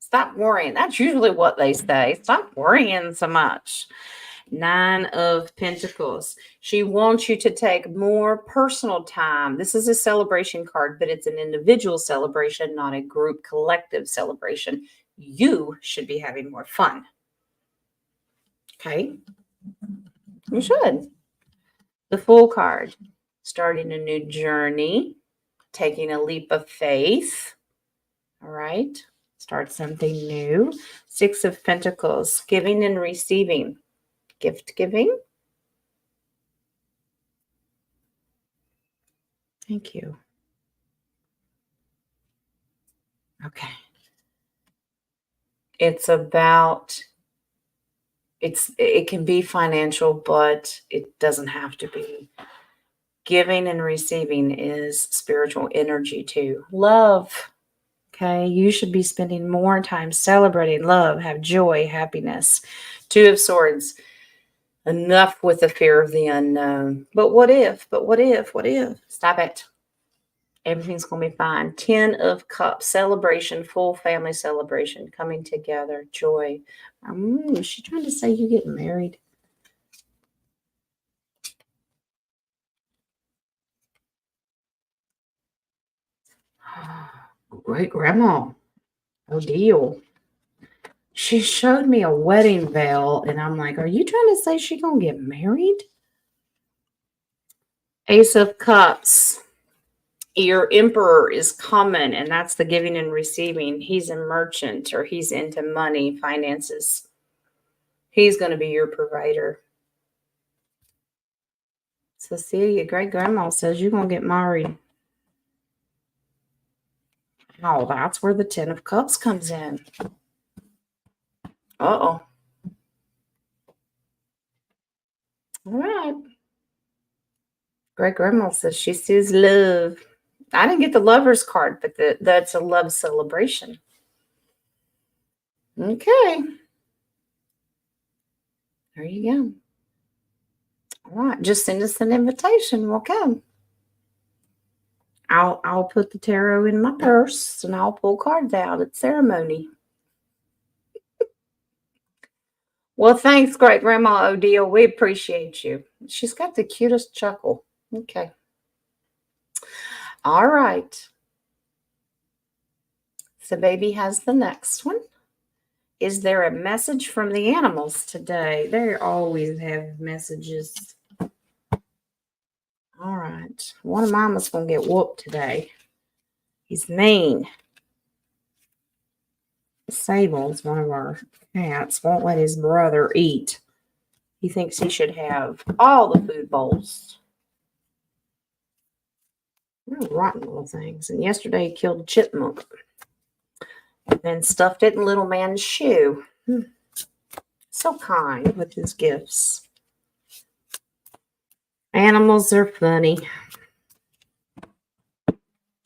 Stop worrying. That's usually what they say. Stop worrying so much. Nine of Pentacles. She wants you to take more personal time. This is a celebration card, but it's an individual celebration, not a group collective celebration. You should be having more fun. Okay? You should. The Fool card. Starting a new journey. Taking a leap of faith. All right? Start something new. Six of Pentacles. Giving and receiving. Gift giving. Thank you. Okay. It's about, it can be financial, but it doesn't have to be. Giving and receiving is spiritual energy too. Love. Okay. You should be spending more time celebrating love, have joy, happiness. Two of Swords. Enough with the fear of the unknown. But what if? But what if? What if? Stop it. Everything's going to be fine. 10 of Cups. Celebration. Full family celebration. Coming together. Joy. Is she trying to say you get married? Great grandma. Oh, deal. She showed me a wedding veil, and I'm like, are you trying to say she going to get married? Ace of Cups. Your emperor is coming, and that's the giving and receiving. He's a merchant, or he's into money, finances. He's going to be your provider. Cecilia, great grandma says you're going to get married. Oh, that's where the 10 of Cups comes in. Uh-oh. All right. Great grandma says she sees love. I didn't get the Lover's card, but that's a love celebration. Okay. There you go. All right. Just send us an invitation. We'll come. I'll put the tarot in my purse and I'll pull cards out at ceremony. Well, thanks, great grandma Odile. We appreciate you. She's got the cutest chuckle. Okay. All right. So baby has the next one. Is there a message from the animals today? They always have messages. All right. One of mama's going to get whooped today. He's mean. Sable's one of our cats. Won't let his brother eat. He thinks he should have all the food bowls. They're rotten little things. And yesterday he killed a chipmunk. And then stuffed it in little man's shoe. So kind with his gifts. Animals are funny.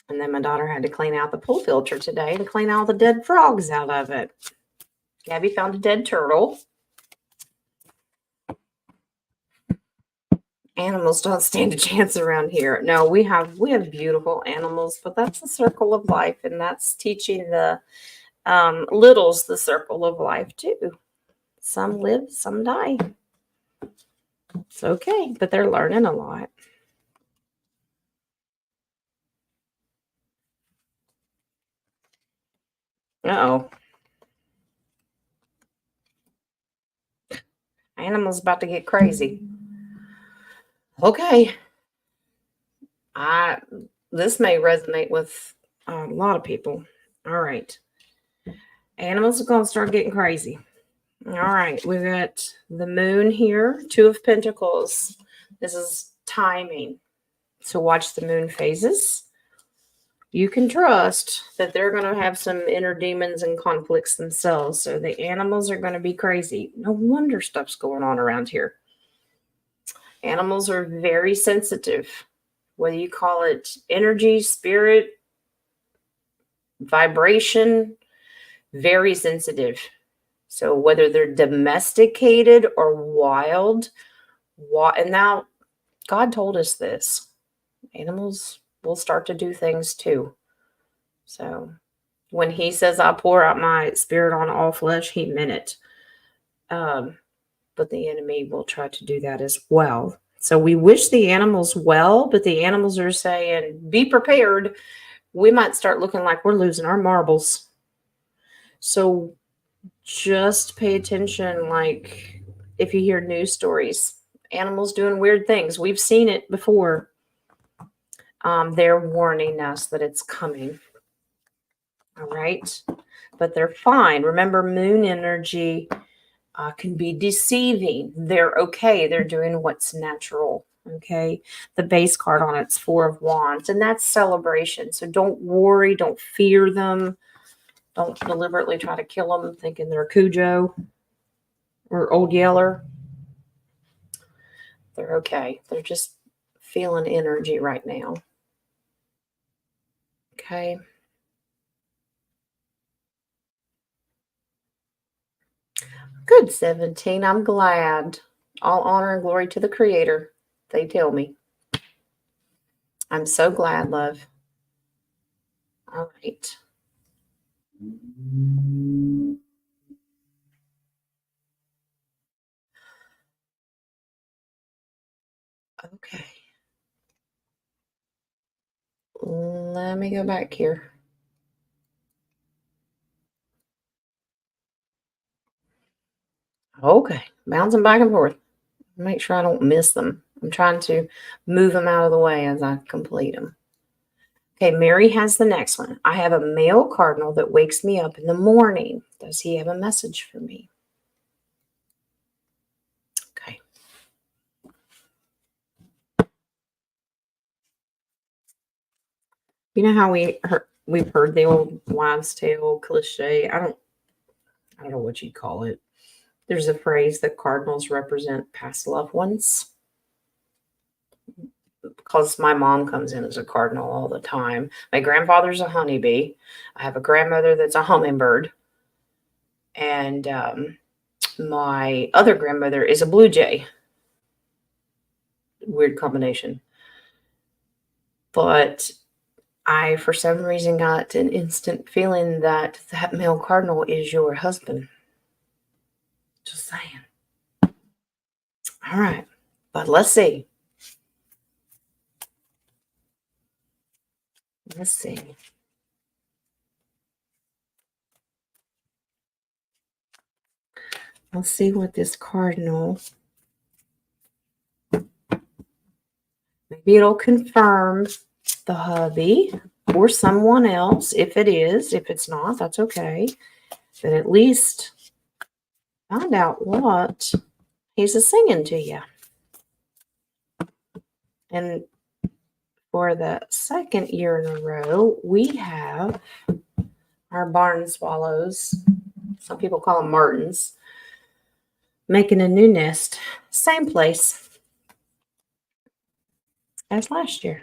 And then my daughter had to clean out the pool filter today to clean all the dead frogs out of it. Gabby found a dead turtle. Animals don't stand a chance around here. No, we have beautiful animals, but that's the circle of life, and that's teaching the littles the circle of life too. Some live, some die. It's okay, but they're learning a lot. Uh-oh. Animal's about to get crazy. Okay. This may resonate with a lot of people. All right. Animals are going to start getting crazy. All right. We've got the moon here. 2 of Pentacles. This is timing. So watch the moon phases. You can trust that they're going to have some inner demons and conflicts themselves. So the animals are going to be crazy. No wonder stuff's going on around here. Animals are very sensitive. Whether you call it energy, spirit, vibration, very sensitive. So whether they're domesticated or wild, and now God told us this. Animals will start to do things too. So when he says, I pour out my spirit on all flesh, he meant it. But but the enemy will try to do that as well. So we wish the animals well, but the animals are saying, be prepared. We might start looking like we're losing our marbles. So just pay attention, like if you hear news stories, animals doing weird things. We've seen it before. They're warning us that it's coming. All right. But they're fine. Remember, moon energy can be deceiving. They're okay. They're doing what's natural. Okay. The base card on it's Four of Wands, and that's celebration. So don't worry. Don't fear them. Don't deliberately try to kill them thinking they're Cujo or Old Yeller. They're okay. They're just feeling energy right now. Okay. Good, 17. I'm glad. All honor and glory to the Creator, they tell me. I'm so glad, love. All right. Okay. Let me go back here. Okay. Bouncing back and forth. Make sure I don't miss them. I'm trying to move them out of the way as I complete them. Okay, Mary has the next one. I have a male cardinal that wakes me up in the morning. Does he have a message for me? Okay. You know how we've heard the old wives' tale cliche. I don't know what you'd call it. There's a phrase that cardinals represent past loved ones. Because my mom comes in as a cardinal all the time. My grandfather's a honeybee. I have a grandmother that's a hummingbird. And my other grandmother is a blue jay. Weird combination. But I, for some reason, got an instant feeling that that male cardinal is your husband. Just saying. All right. But let's see. Let's see. Let's see what this cardinal. Maybe it'll confirm the hubby or someone else. If it is, if it's not, that's okay. But at least find out what he's a singing to you. And for the second year in a row, we have our barn swallows. Some people call them martins. Making a new nest. Same place as last year.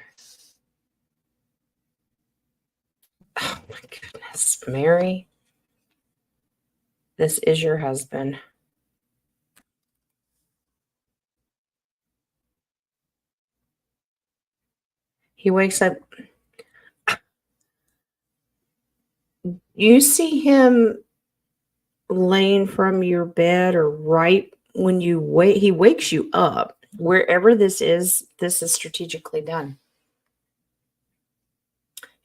Oh my goodness. Mary, this is your husband. He wakes up. You see him laying from your bed or right when you wake. He wakes you up. Wherever this is strategically done.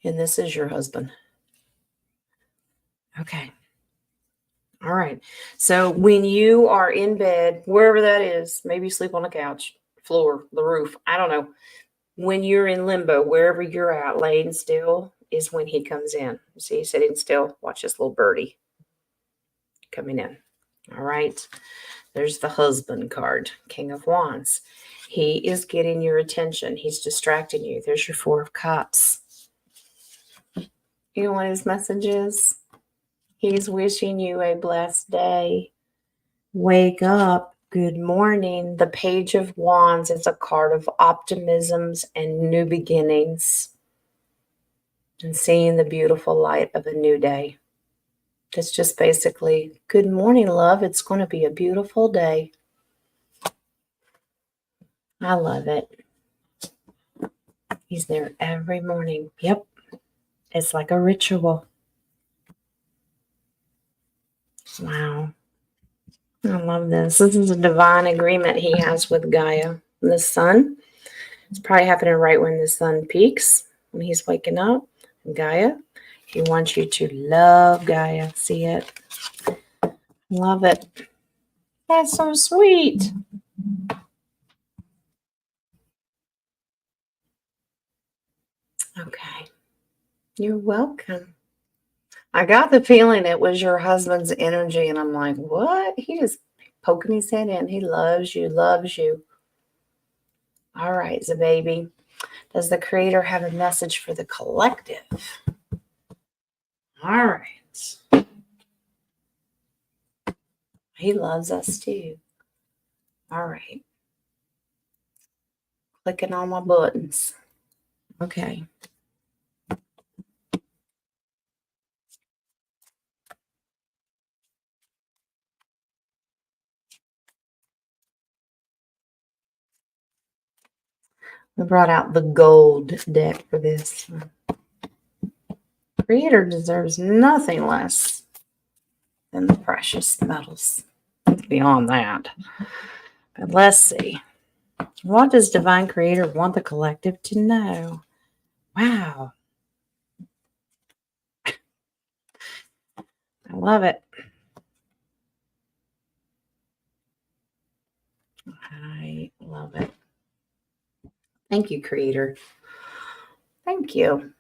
And this is your husband. Okay. All right. So when you are in bed, wherever that is, maybe you sleep on the couch, floor, the roof, I don't know. When you're in limbo, wherever you're at, laying still is when he comes in. See, sitting still, watch this little birdie coming in. All right. There's the husband card, King of Wands. He is getting your attention. He's distracting you. There's your Four of Cups. You know what his message is? He's wishing you a blessed day. Wake up. Good morning. The Page of Wands is a card of optimisms and new beginnings and seeing the beautiful light of a new day. It's just basically, good morning, love. It's going to be a beautiful day. I love it. He's there every morning. Yep. It's like a ritual. Wow. I love this. This is a divine agreement he has with Gaia. The sun. It's probably happening right when the sun peaks, when he's waking up. Gaia, he wants you to love Gaia. See it? Love it. That's so sweet. Okay. You're welcome. I got the feeling it was your husband's energy, and I'm like, what? He just poking his head in. He loves you, loves you. All right, Zababy. Does the creator have a message for the collective? All right. He loves us too. All right. Clicking on my buttons. Okay. We brought out the gold deck for this. Creator deserves nothing less than the precious metals. Beyond that. But let's see. What does Divine Creator want the collective to know? Wow. I love it. I love it. Thank you, Creator. Thank you.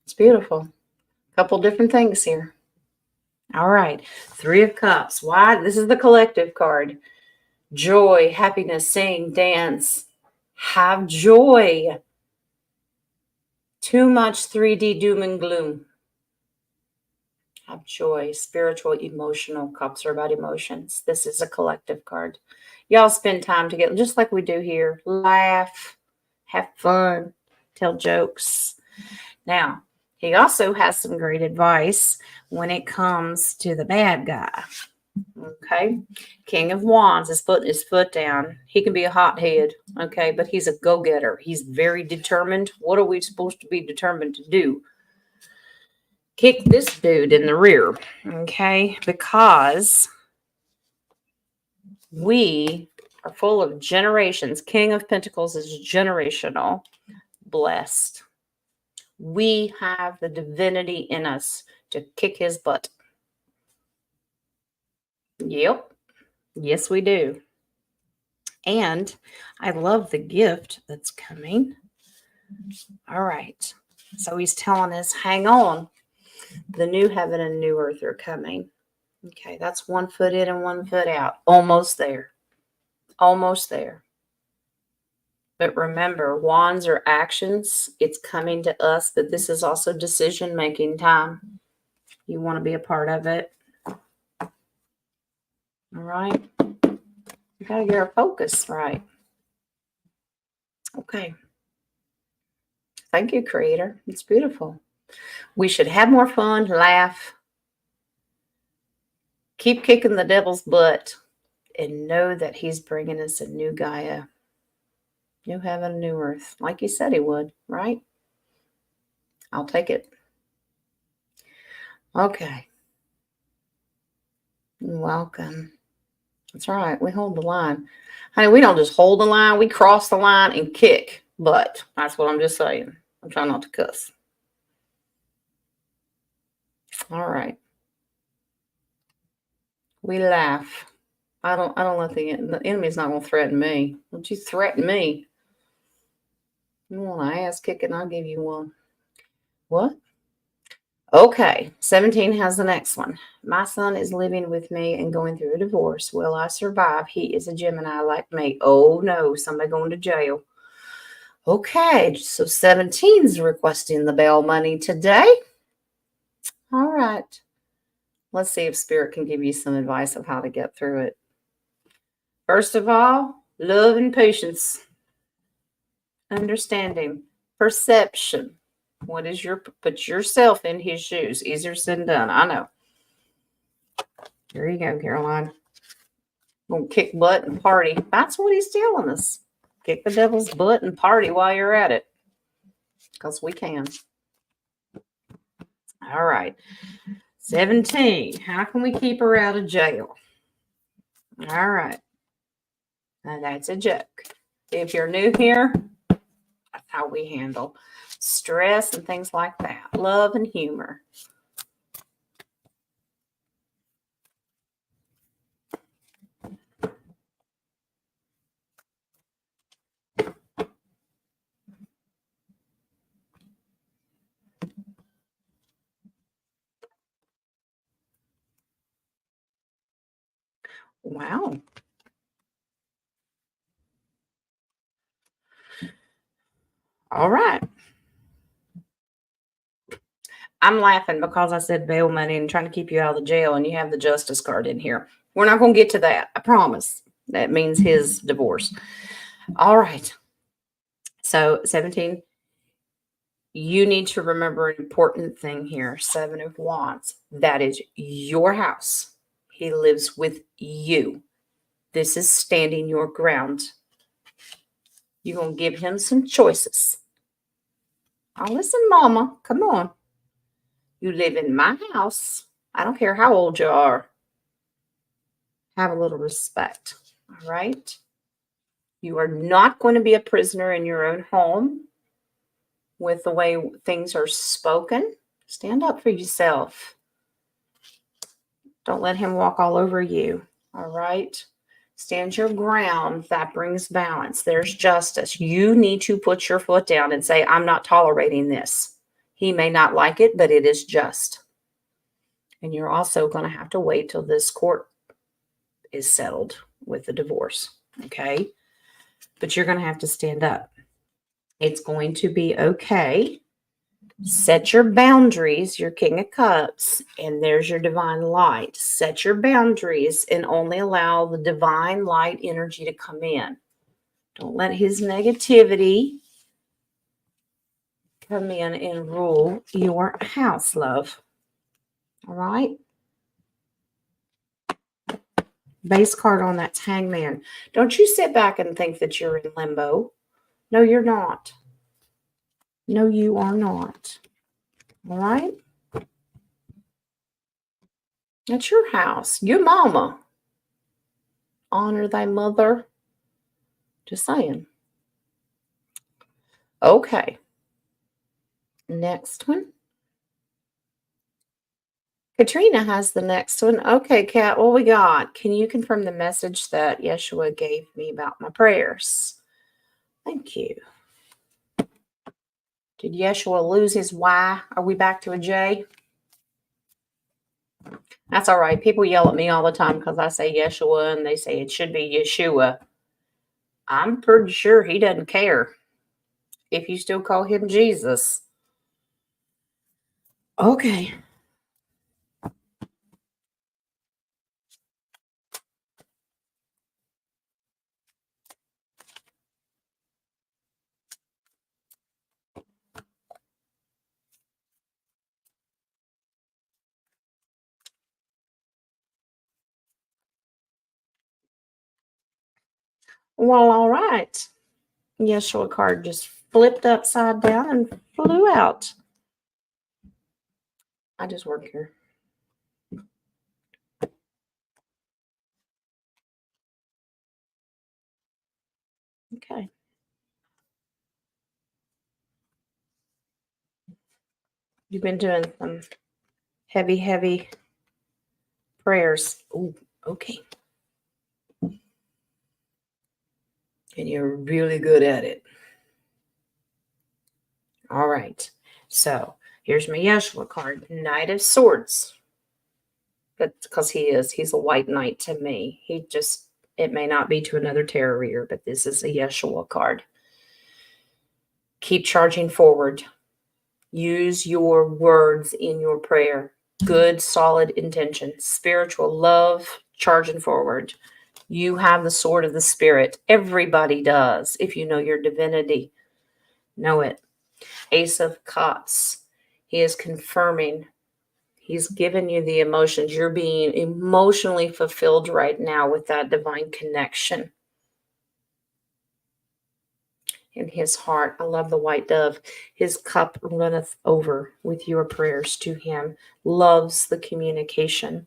It's beautiful. A couple different things here. All right. 3 of Cups. Why? This is the collective card. Joy, happiness, sing, dance. Have joy. Too much 3D doom and gloom. Have joy. Spiritual, emotional. Cups are about emotions. This is a collective card. Y'all spend time together, just like we do here. Laugh, have fun, tell jokes. Now, he also has some great advice when it comes to the bad guy. Okay. King of Wands is putting his foot down. He can be a hothead. Okay. But he's a go-getter. He's very determined. What are we supposed to be determined to do? Kick this dude in the rear. Okay. Because we are full of generations. King of Pentacles is generational. Blessed. We have the divinity in us to kick his butt. Yep. Yes, we do. And I love the gift that's coming. All right. So he's telling us, hang on. The new heaven and new earth are coming. Okay. That's 1 foot in and 1 foot out. Almost there. Almost there. But remember, wands are actions. It's coming to us, but this is also decision-making time. You want to be a part of it. All right. You got to get our focus right. Okay. Thank you, Creator. It's beautiful. We should have more fun, laugh, keep kicking the devil's butt, and know that he's bringing us a new Gaia, new heaven, new earth, like he said he would, right? I'll take it. Okay. Welcome. That's right. We hold the line. Honey, we don't just hold the line. We cross the line and kick butt. That's what I'm just saying. I'm trying not to cuss. All right. We laugh. I don't let the enemy's not going to threaten me. Don't you threaten me. You want an ass kicking? I'll give you one. What? Okay. 17 has the next one. My son is living with me and going through a divorce. Will I survive? He is a Gemini like me. Oh no, somebody going to jail. Okay, so 17 is requesting the bail money today. All right. Let's see if Spirit can give you some advice of how to get through it. First of all, love and patience. Understanding. Perception. What is put yourself in his shoes. Easier said than done. I know. Here you go, Caroline. Gonna kick butt and party. That's what he's telling us. Kick the devil's butt and party while you're at it. Because we can. All right. 17. How can we keep her out of jail? All right. Now that's a joke. If you're new here, that's how we handle stress and things like that. Love and humor. Wow. All right. I'm laughing because I said bail money and trying to keep you out of the jail, and you have the justice card in here. We're not going to get to that. I promise. That means his divorce. All right. So 17, you need to remember an important thing here. 7 of Wands. That is your house. He lives with you. This is standing your ground. You're going to give him some choices. Oh, listen, Mama. Come on. You live in my house. I don't care how old you are. Have a little respect. All right. You are not going to be a prisoner in your own home with the way things are spoken. Stand up for yourself. Don't let him walk all over you. All right. Stand your ground. That brings balance. There's justice. You need to put your foot down and say, I'm not tolerating this. He may not like it, but it is just. And you're also going to have to wait till this court is settled with the divorce. Okay. But you're going to have to stand up. It's going to be okay. Set your boundaries, your King of Cups, and there's your divine light. Set your boundaries and only allow the divine light energy to come in. Don't let his negativity come in and rule your house, love. All right? Base card on that's Hangman. Don't you sit back and think that you're in limbo. No, you're not. No, you are not. All right? That's your house. Your mama. Honor thy mother. Just saying. Okay. Next one. Katrina has the next one. Okay, Kat, what we got? Can you confirm the message that Yeshua gave me about my prayers? Thank you. Did Yeshua lose his Y? Are we back to a J? That's all right. People yell at me all the time because I say Yeshua and they say it should be Yeshua. I'm pretty sure he doesn't care if you still call him Jesus. Okay. Well, all right. Yeshua card just flipped upside down and flew out. I just work here. Okay. You've been doing some heavy prayers. Ooh, okay. And you're really good at it. All right. So here's my Yeshua card. Knight of Swords. But because he's a white knight to me. It may not be to another tarot reader, but this is a Yeshua card. Keep charging forward. Use your words in your prayer. Good, solid intention. Spiritual love, charging forward. You have the sword of the Spirit. Everybody does. If you know your divinity, know it. Ace of Cups. He is confirming. He's given you the emotions. You're being emotionally fulfilled right now with that divine connection. in his heart. I love the white dove. His cup runneth over with your prayers to him. Loves the communication.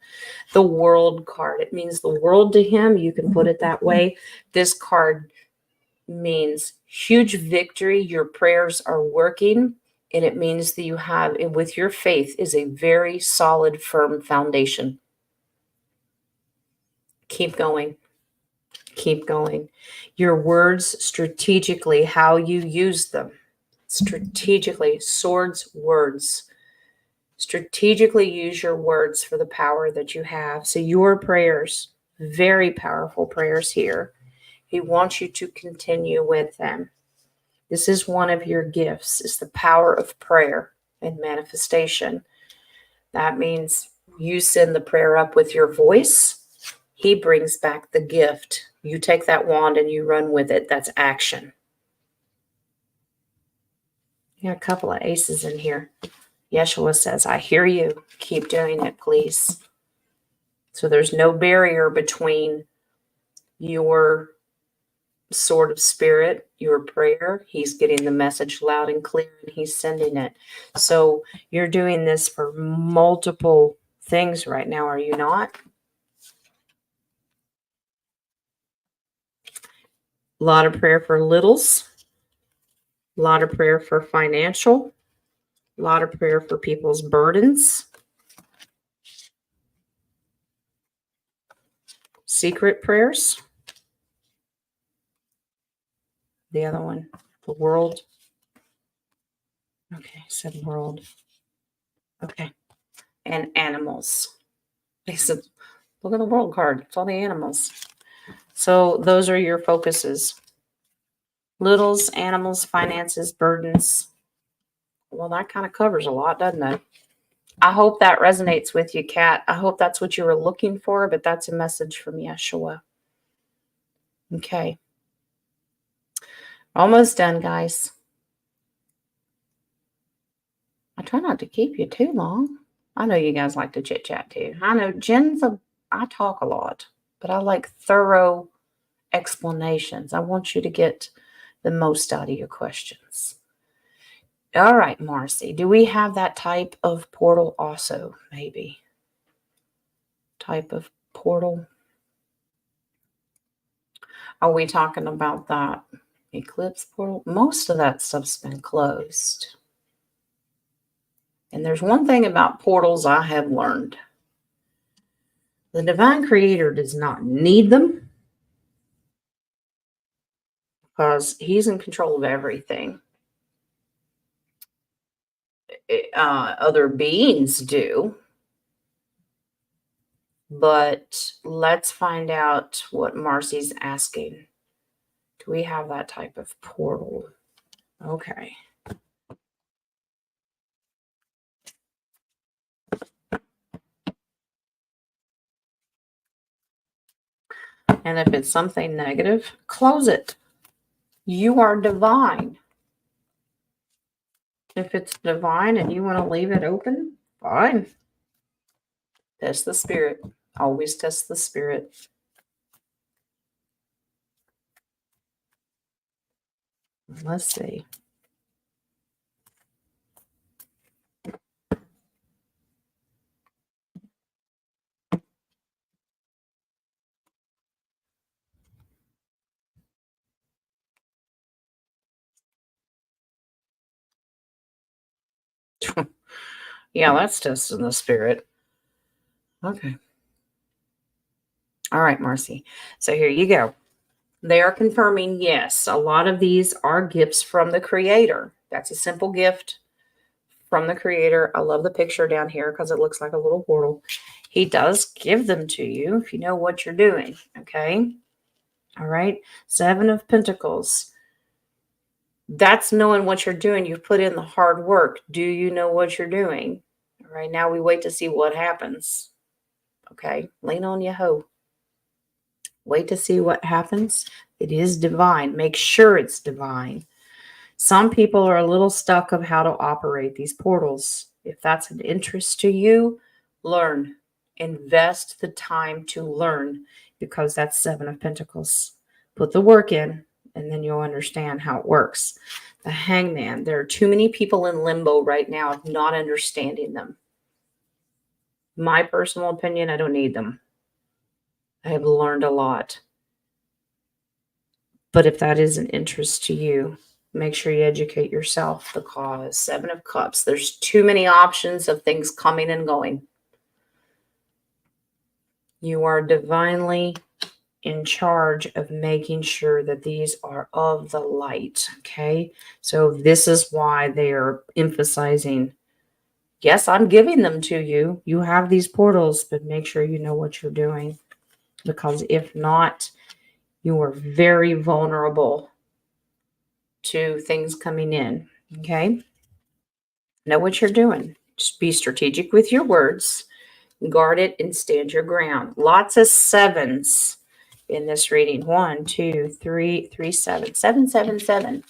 The world card. It means the world to him. You can put it that way. This card means huge victory. Your prayers are working. And it means that you have, with your faith, is a very solid, firm foundation. Keep going. Keep going. Your words strategically, how you use them. Strategically, swords, words. Strategically use your words for the power that you have. So your prayers, very powerful prayers here. He wants you to continue with them. This is one of your gifts, is the power of prayer and manifestation. That means you send the prayer up with your voice. He brings back the gift. You take that wand and you run with it. That's action. You got a couple of aces in here. Yeshua says, I hear you. Keep doing it, please. So there's no barrier between your sword of spirit, your prayer. He's getting the message loud and clear and he's sending it. So you're doing this for multiple things right now, are you not? A lot of prayer for littles. A lot of prayer for financial. A lot of prayer for people's burdens. Secret prayers. The other one, the world. Okay, said world. Okay. And animals. They said, look at the world card. It's all the animals. So those are your focuses. Littles, animals, finances, burdens. Well, that kind of covers a lot, doesn't it? I hope that resonates with you, Kat. I hope that's what you were looking for, but that's a message from Yeshua. Okay. Almost done, guys. I try not to keep you too long. I know you guys like to chit chat too. I know I talk a lot, but I like thorough explanations. I want you to get the most out of your questions. All right, Marcy, do we have that type of portal also? Maybe. Type of portal. Are we talking about that eclipse portal? Most of that stuff's been closed. And there's one thing about portals I have learned. The divine creator does not need them because he's in control of everything. Other beings do. But let's find out what Marcy's asking. Do we have that type of portal? Okay. And if it's something negative, close it. You are divine. If it's divine and you want to leave it open, fine. Test the spirit. Always test the spirit. Let's see. Yeah, that's testing the spirit. Okay. All right, Marcy. So here you go. They are confirming, yes, a lot of these are gifts from the creator. That's a simple gift from the creator. I love the picture down here because it looks like a little portal. He does give them to you if you know what you're doing. Okay. All right. 7 of Pentacles. That's knowing what you're doing. You've put in the hard work. Do you know what you're doing? All right. Now we wait to see what happens. Okay. Lean on your hoe. Wait to see what happens. It is divine. Make sure it's divine. Some people are a little stuck of how to operate these portals. If that's an interest to you, learn. Invest the time to learn because that's 7 of Pentacles. Put the work in. and then you'll understand how it works. The Hangman. There are too many people in limbo right now of not understanding them. My personal opinion, I don't need them. I have learned a lot. But if that is an interest to you, make sure you educate yourself. The cause. 7 of Cups. There's too many options of things coming and going. You are divinely in charge of making sure that these are of the light. Okay. So this is why they are emphasizing, yes, I'm giving them to you. You have these portals, but make sure you know what you're doing. Because if not, you are very vulnerable to things coming in. Okay. Know what you're doing. Just be strategic with your words. Guard it and stand your ground. Lots of 7s in this reading. 1, 2, 3, 3, 7. 7, 7, 7.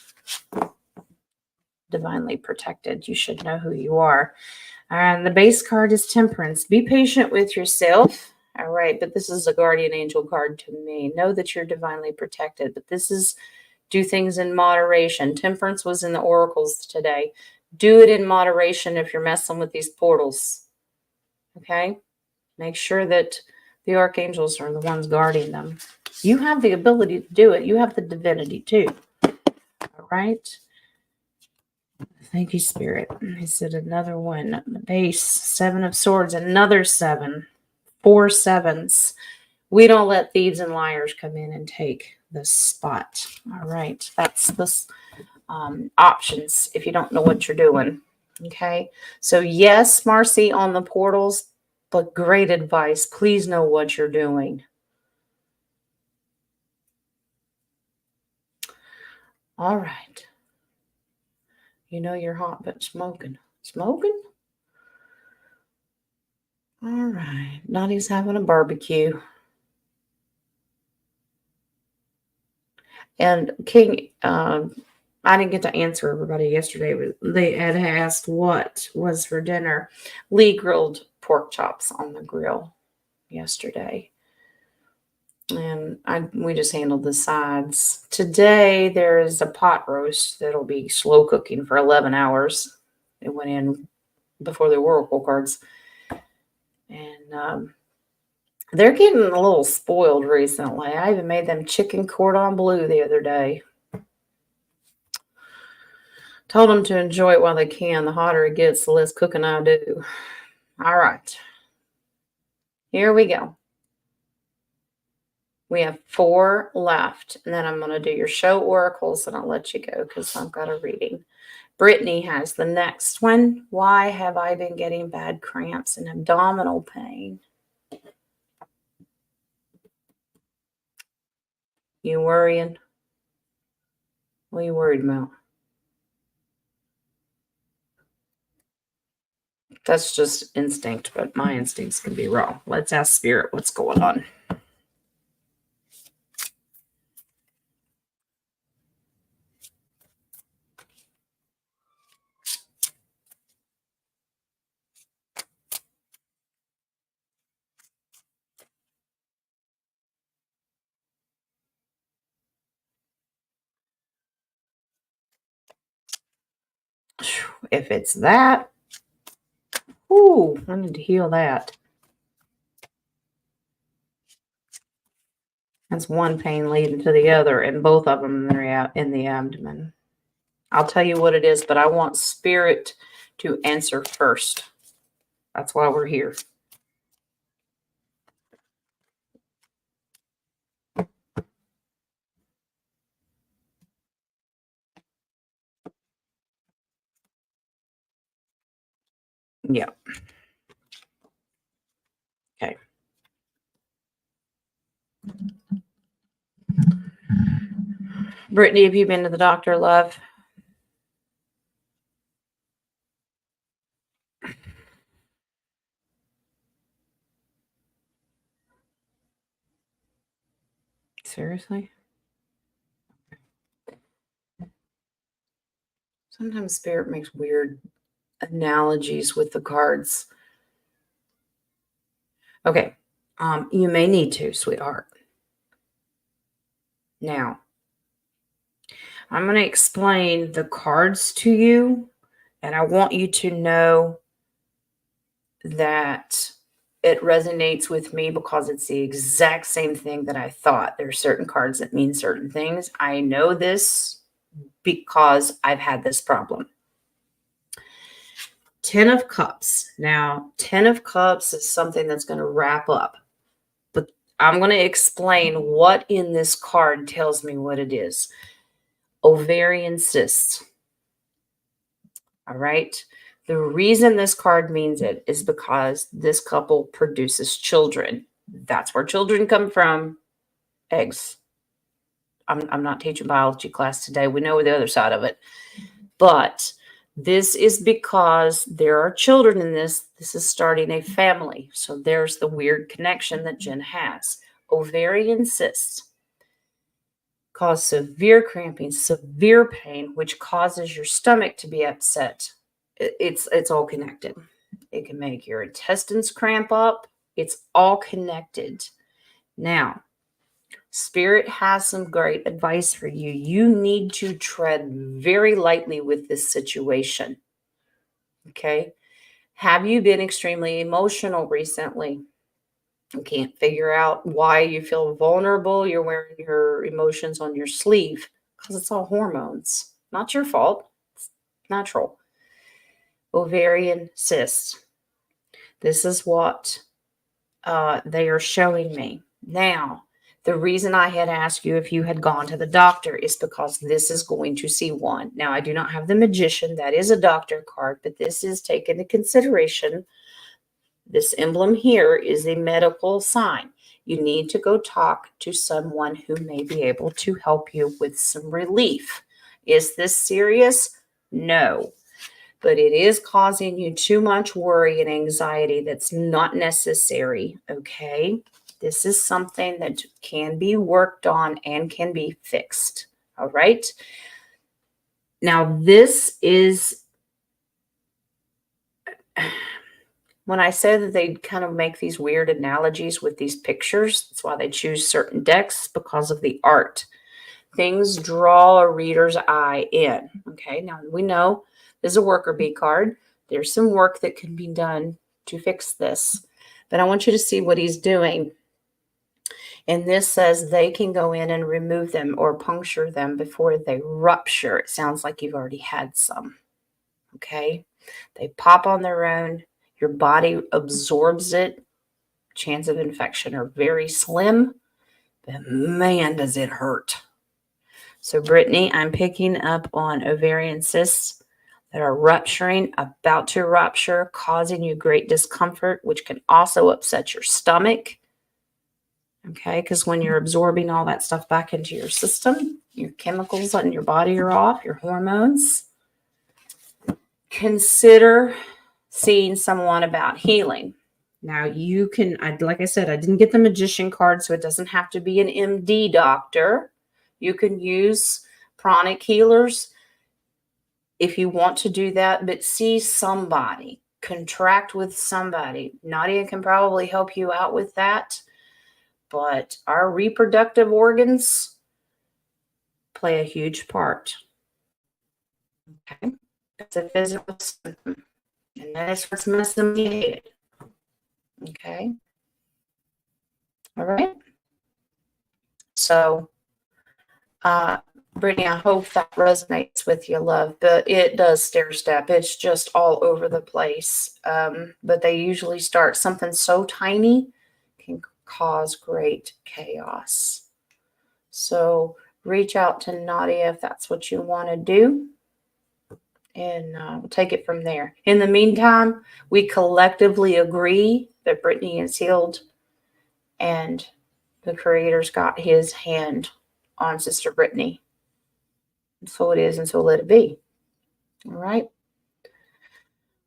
Divinely protected. You should know who you are. And the base card is Temperance. Be patient with yourself. All right, but this is a guardian angel card to me. Know that you're divinely protected, but this is do things in moderation. Temperance was in the oracles today. Do it in moderation if you're messing with these portals. Okay? Make sure that the archangels are the ones guarding them. You have the ability to do it. You have the divinity too. All right? Thank you, Spirit. I said another one. The base, 7 of Swords, another 7. 4 7s. We don't let thieves and liars come in and take this spot. All right. That's the options if you don't know what you're doing. Okay. So yes, Marcy, on the portals, but great advice. Please know what you're doing. All right. You know you're hot, but smoking. Smoking? All right. Dottie's having a barbecue. And King, I didn't get to answer everybody yesterday, but they had asked what was for dinner. Lee grilled pork chops on the grill yesterday. And we just handled the sides. Today, there is a pot roast that'll be slow cooking for 11 hours. It went in before the oracle cards. And they're getting a little spoiled recently. I even made them chicken cordon bleu the other day. Told them to enjoy it while they can. The hotter it gets, the less cooking I do. All right. Here we go. We have 4 left. And then I'm going to do your show oracles and I'll let you go because I've got a reading. Brittany has the next one. Why have I been getting bad cramps and abdominal pain? You worrying? What are you worried about? That's just instinct, but my instincts can be wrong. Let's ask Spirit what's going on. If it's that, ooh, I need to heal that. That's one pain leading to the other, and both of them are in the abdomen. I'll tell you what it is, but I want Spirit to answer first. That's why we're here. Yeah. Okay. Brittany, have you been to the doctor, love? Seriously? Sometimes Spirit makes weird analogies with the cards. Okay. You may need to, sweetheart. Now, I'm going to explain the cards to you, and I want you to know that it resonates with me because it's the exact same thing that I thought. There are certain cards that mean certain things. I know this because I've had this problem. 10 of Cups. Now, 10 of Cups is something that's going to wrap up. But I'm going to explain what in this card tells me what it is. Ovarian cysts. All right. The reason this card means it is because this couple produces children. That's where children come from. Eggs. I'm not teaching biology class today. We know the other side of it. But this is because there are children in this. This is starting a family. So there's the weird connection that Jen has. Ovarian cysts cause severe cramping, severe pain, which causes your stomach to be upset. It's all connected. It can make your intestines cramp up. It's all connected. Now, Spirit has some great advice for you. You need to tread very lightly with this situation. Okay? Have you been extremely emotional recently? You can't figure out why you feel vulnerable. You're wearing your emotions on your sleeve because it's all hormones. Not your fault. It's natural. Ovarian cysts. This is what they are showing me. Now, the reason I had asked you if you had gone to the doctor is because this is going to see one. Now, I do not have the Magician. That is a doctor card, but this is taken into consideration. This emblem here is a medical sign. You need to go talk to someone who may be able to help you with some relief. Is this serious? No. But it is causing you too much worry and anxiety that's not necessary, okay? This is something that can be worked on and can be fixed, all right? Now, this is, when I say that they kind of make these weird analogies with these pictures, that's why they choose certain decks, because of the art. Things draw a reader's eye in, okay? Now, we know there's a worker bee card. There's some work that can be done to fix this. But I want you to see what he's doing. And this says they can go in and remove them or puncture them before they rupture. It sounds like you've already had some. Okay? They pop on their own. Your body absorbs it. Chance of infection are very slim. But man, does it hurt. So, Brittany, I'm picking up on ovarian cysts that are rupturing, about to rupture, causing you great discomfort, which can also upset your stomach. Okay, because when you're absorbing all that stuff back into your system, your chemicals in your body are off, your hormones. Consider seeing someone about healing. Now, you can, like I said, I didn't get the Magician card, so it doesn't have to be an MD doctor. You can use pranic healers if you want to do that, but see somebody, contract with somebody. Nadia can probably help you out with that, but our reproductive organs play a huge part. Okay, it's a physical symptom, and that is what's associated. Okay, all right. So, Brittany, I hope that resonates with you, love, but it does stair step. It's just all over the place. But they usually start something so tiny can cause great chaos. So reach out to Nadia if that's what you want to do, and we'll take it from there. In the meantime, we collectively agree that Brittany is healed, and the Creator's got his hand on Sister Brittany. So it is, and so let it be. All right.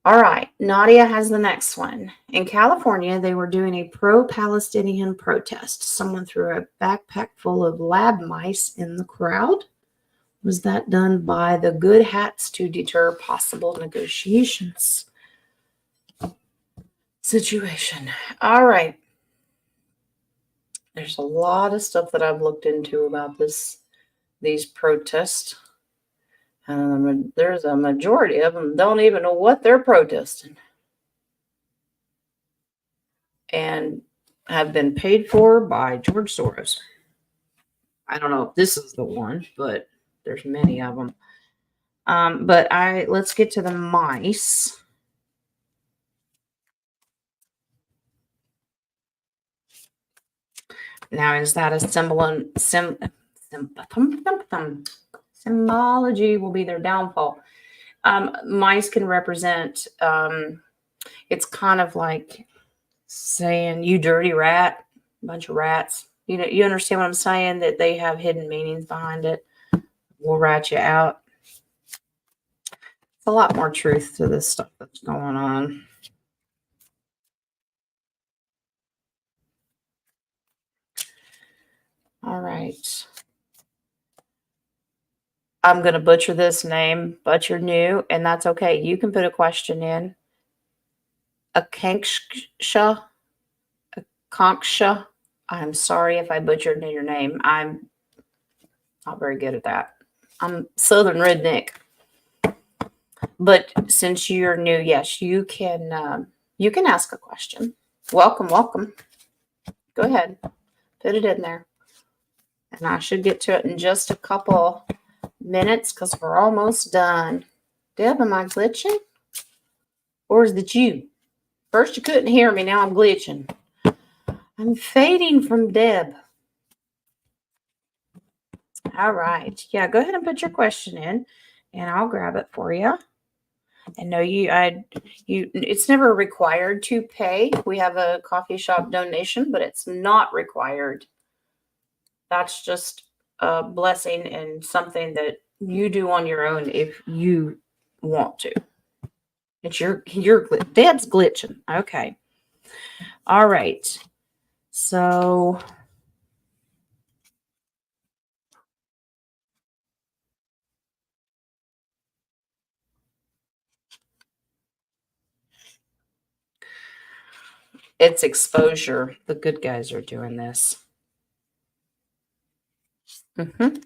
All right. Nadia has the next one. In California, they were doing a pro-Palestinian protest. Someone threw a backpack full of lab mice in the crowd. Was that done by the good hats to deter possible negotiations? Situation. All right. There's a lot of stuff that I've looked into about these protests. And there's a majority of them don't even know what they're protesting. And have been paid for by George Soros. I don't know if this is the one, but there's many of them. But let's get to the mice. Now, is that a symbology will be their downfall? Mice can represent, it's kind of like saying, you dirty rat, bunch of rats. You know, you understand what I'm saying? That they have hidden meanings behind it. We'll rat you out. A lot more truth to this stuff that's going on. All right. I'm going to butcher this name, but you're new, and that's okay. You can put a question in. Akanksha. Akanksha. I'm sorry if I butchered your name. I'm not very good at that. I'm Southern redneck. But since you're new, yes, you can ask a question. Welcome, welcome. Go ahead. Put it in there. And I should get to it in just a couple minutes because we're almost done. Deb, am I glitching? Or is it you? First you couldn't hear me, now I'm glitching. I'm fading from Deb. All right. Yeah, go ahead and put your question in and I'll grab it for you. And no, it's never required to pay. We have a coffee shop donation, but it's not required. That's just a blessing and something that you do on your own if you want to. It's your Dad's glitching. Okay. All right. So it's exposure. The good guys are doing this. Mm-hmm.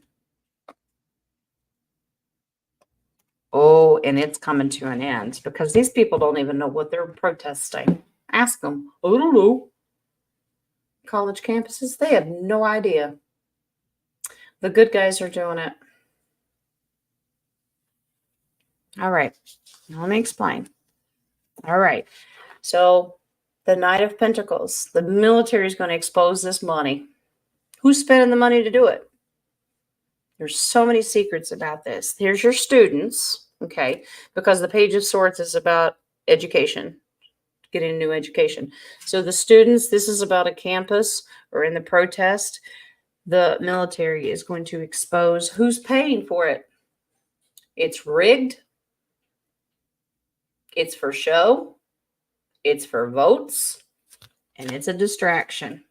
Oh, and it's coming to an end because these people don't even know what they're protesting. Ask them. I don't know. College campuses, they have no idea. The good guys are doing it. All right. Let me explain. All right. So the Knight of Pentacles, the military is going to expose this money. Who's spending the money to do it? There's so many secrets about this. Here's your students, okay? Because the Page of Swords is about education, getting a new education. So the students, this is about a campus or in the protest. The military is going to expose who's paying for it. It's rigged. It's for show. It's for votes. And it's a distraction.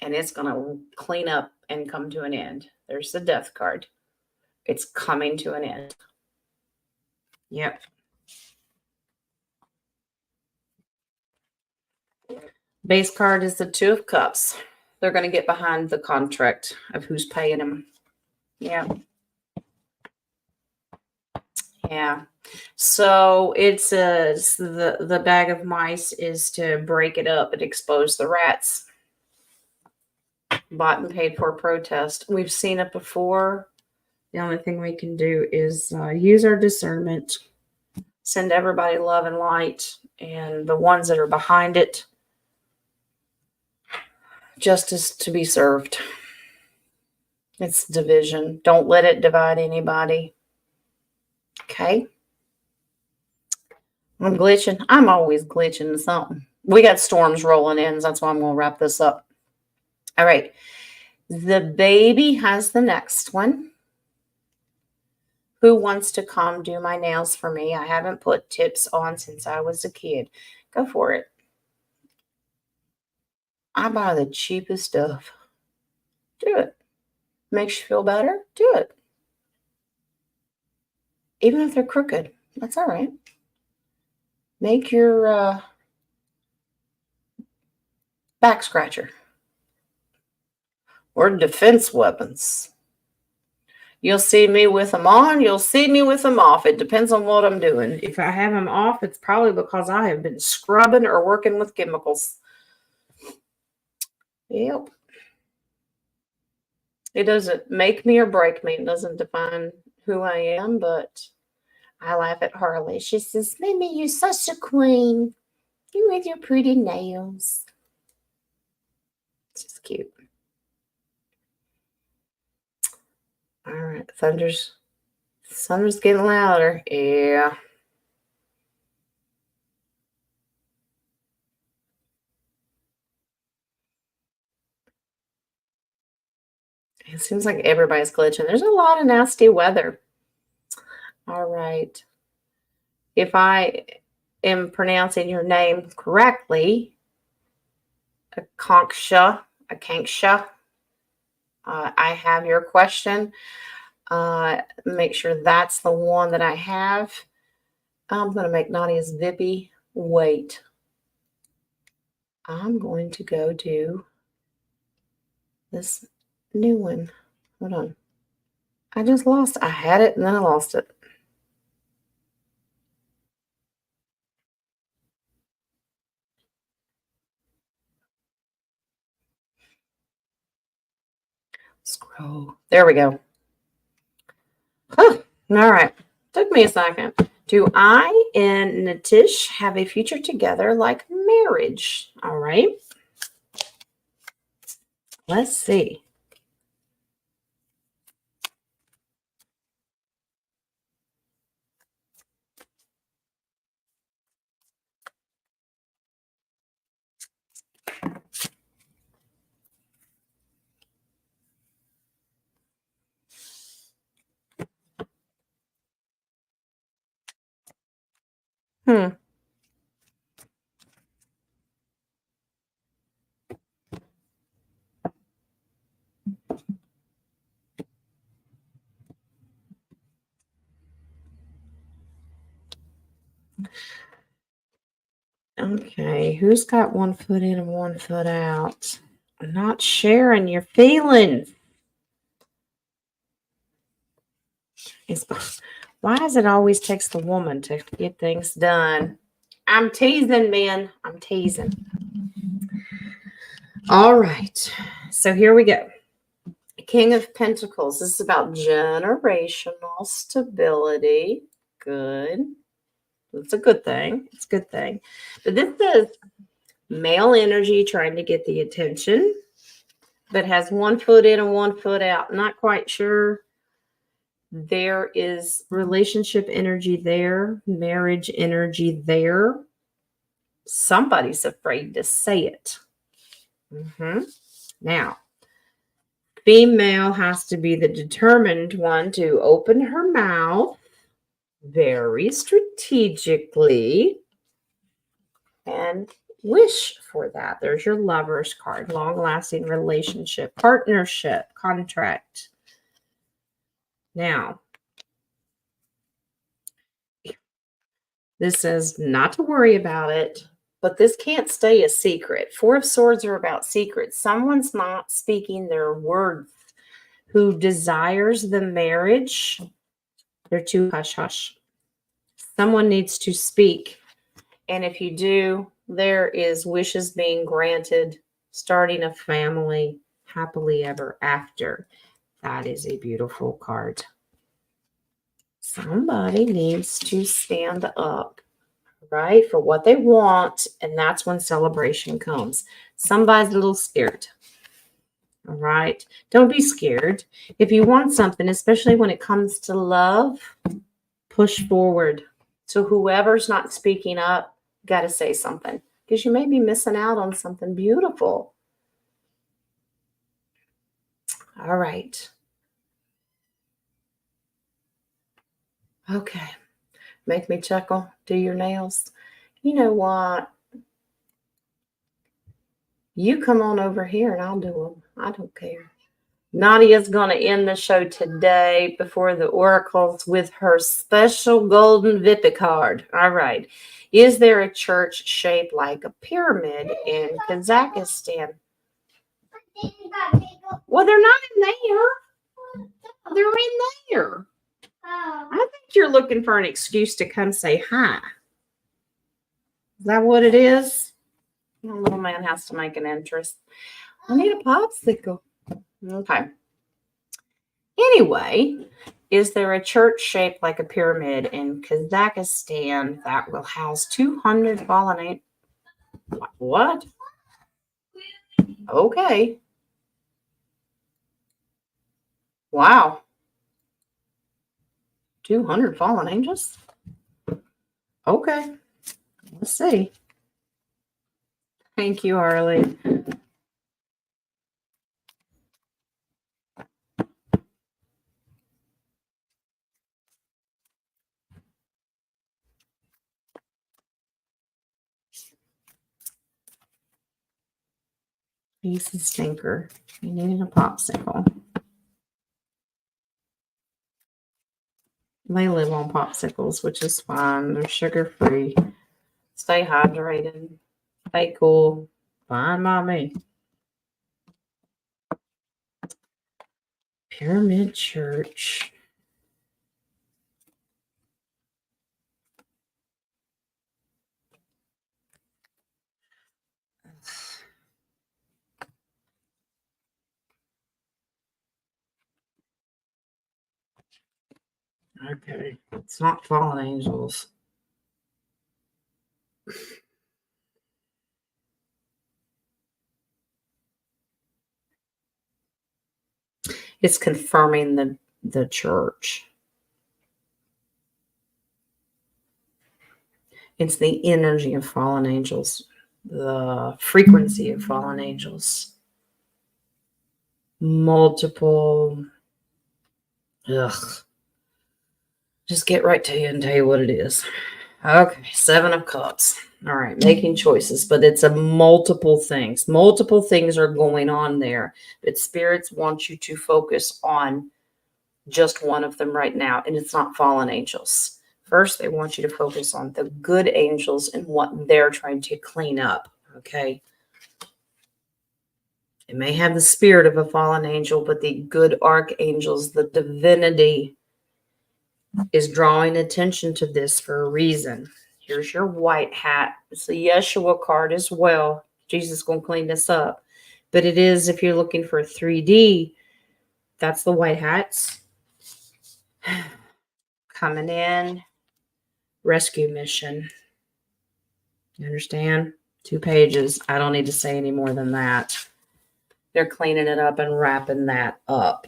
And it's going to clean up and come to an end. There's the death card. It's coming to an end. Yep. Base card is the Two of Cups. They're going to get behind the contract of who's paying them. Yeah. Yeah. So it's the bag of mice is to break it up and expose the rats. Bought and paid for protest. We've seen it before. The only thing we can do is use our discernment, send everybody love and light, and the ones that are behind it, justice to be served. It's division. Don't let it divide anybody. Okay. I'm glitching. I'm always glitching something. We got storms rolling in. So that's why I'm going to wrap this up. All right. The baby has the next one. Who wants to come do my nails for me? I haven't put tips on since I was a kid. Go for it. I buy the cheapest stuff. Do it. Makes you feel better? Do it. Even if they're crooked. That's all right. Make your back scratcher or defense weapons. You'll see me with them on. You'll see me with them off. It depends on what I'm doing. If I have them off, it's probably because I have been scrubbing or working with chemicals. Yep. It doesn't make me or break me. It doesn't define who I am, but I laugh at Harley. She says, Mimi, you're such a queen. You with your pretty nails. It's just cute. All right. Thunder's getting louder. Yeah. It seems like everybody's glitching. There's a lot of nasty weather. All right. If I am pronouncing your name correctly, Akanksha, I have your question. Make sure that's the one that I have. I'm going to make Nadia's Vippy wait. I'm going to go do this new one. Hold on. I just lost. I had it and then I lost it. Scroll. There we go. Oh, all right. Took me a second. Do I and Natish have a future together like marriage? All right. Let's see. Okay, who's got 1 foot in and 1 foot out? I'm not sharing your feelings. Why does it always takes the woman to get things done? I'm teasing, men. I'm teasing. All right, so here we go. King of Pentacles. This is about generational stability. Good. It's a good thing. It's a good thing. But this says male energy trying to get the attention, but has 1 foot in and 1 foot out. Not quite sure. There is relationship energy there, marriage energy there. Somebody's afraid to say it. Now, female has to be the determined one to open her mouth very strategically and wish for that. There's your Lover's card. Long-lasting relationship, partnership, contract. Now, this says not to worry about it, but this can't stay a secret. 4 of Swords are about secrets. Someone's not speaking their words. Who desires the marriage, they're too hush-hush. Someone needs to speak. And if you do, there is wishes being granted, starting a family, happily ever after. That is a beautiful card. Somebody needs to stand up, right, for what they want, and that's when celebration comes. Somebody's a little scared. All right. Don't be scared. If you want something, especially when it comes to love, push forward. So whoever's not speaking up, got to say something because you may be missing out on something beautiful. All right. Okay. Make me chuckle. Do your nails. You know what? You come on over here and I'll do them. I don't care. Nadia's going to end the show today before the oracles with her special golden Vippy card. All right. Is there a church shaped like a pyramid in Kazakhstan? Well, they're not in there. They're in there. I think you're looking for an excuse to come say hi. Is that what it is? The little man has to make an interest. I need a popsicle. Okay. Anyway, is there a church shaped like a pyramid in Kazakhstan that will house 200 fallen? What? Okay. Wow. 200 fallen angels? Okay. Let's see. Thank you, Harley. He's a stinker. You needed a popsicle. They live on popsicles, which is fine. They're sugar free. Stay hydrated. Stay cool. Fine by me. Pyramid Church. Okay. It's not fallen angels. It's confirming the church. It's the energy of fallen angels, the frequency of fallen angels. Multiple. Ugh. Just get right to you and tell you what it is. Okay, 7 of Cups. All right, making choices, but it's a multiple things. Multiple things are going on there, but spirits want you to focus on just one of them right now, and it's not fallen angels. First, they want you to focus on the good angels and what they're trying to clean up, okay? It may have the spirit of a fallen angel, but the good archangels, the divinity, is drawing attention to this for a reason. Here's your white hat. It's the Yeshua card as well. Jesus is going to clean this up. But it is, if you're looking for 3D, that's the white hats. Coming in. Rescue mission. You understand? 2 pages. I don't need to say any more than that. They're cleaning it up and wrapping that up.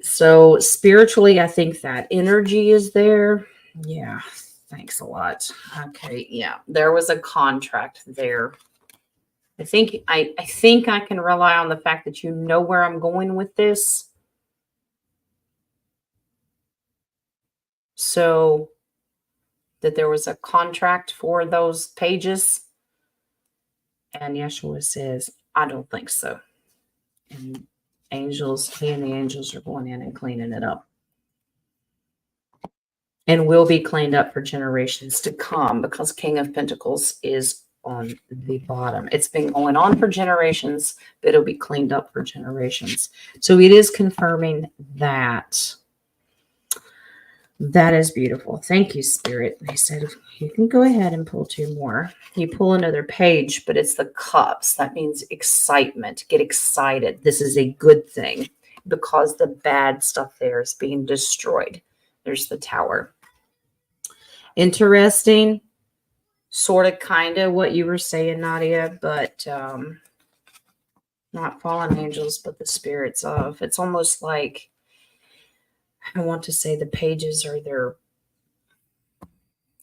So spiritually, I think that energy is there. Yeah. Thanks a lot. Okay. Yeah. There was a contract there. I think I can rely on the fact that you know where I'm going with this. So that there was a contract for those pages. And Yeshua says, I don't think so. And he and the angels are going in and cleaning it up. And will be cleaned up for generations to come because King of Pentacles is on the bottom. It's been going on for generations, but it'll be cleaned up for generations. So it is confirming that. That is beautiful. Thank you, Spirit. They said you can go ahead and pull 2 more. You pull another page, but it's the cups. That means excitement. Get excited. This is a good thing because the bad stuff there is being destroyed. There's the tower. Interesting. Sort of, kind of what you were saying, Nadia, but not fallen angels, but the spirits of. It's almost like, I want to say the pages are their,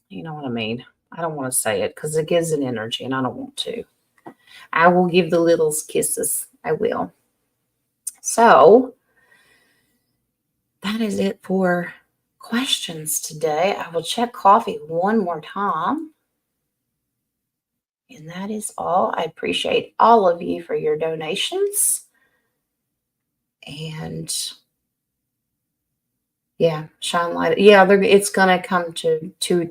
you know what I mean? I don't want to say it because it gives an energy and I don't want to. I will give the littles kisses. I will. So that is it for questions today. I will check coffee one more time. And that is all. I appreciate all of you for your donations. And yeah, shine light. Yeah, it's going to come to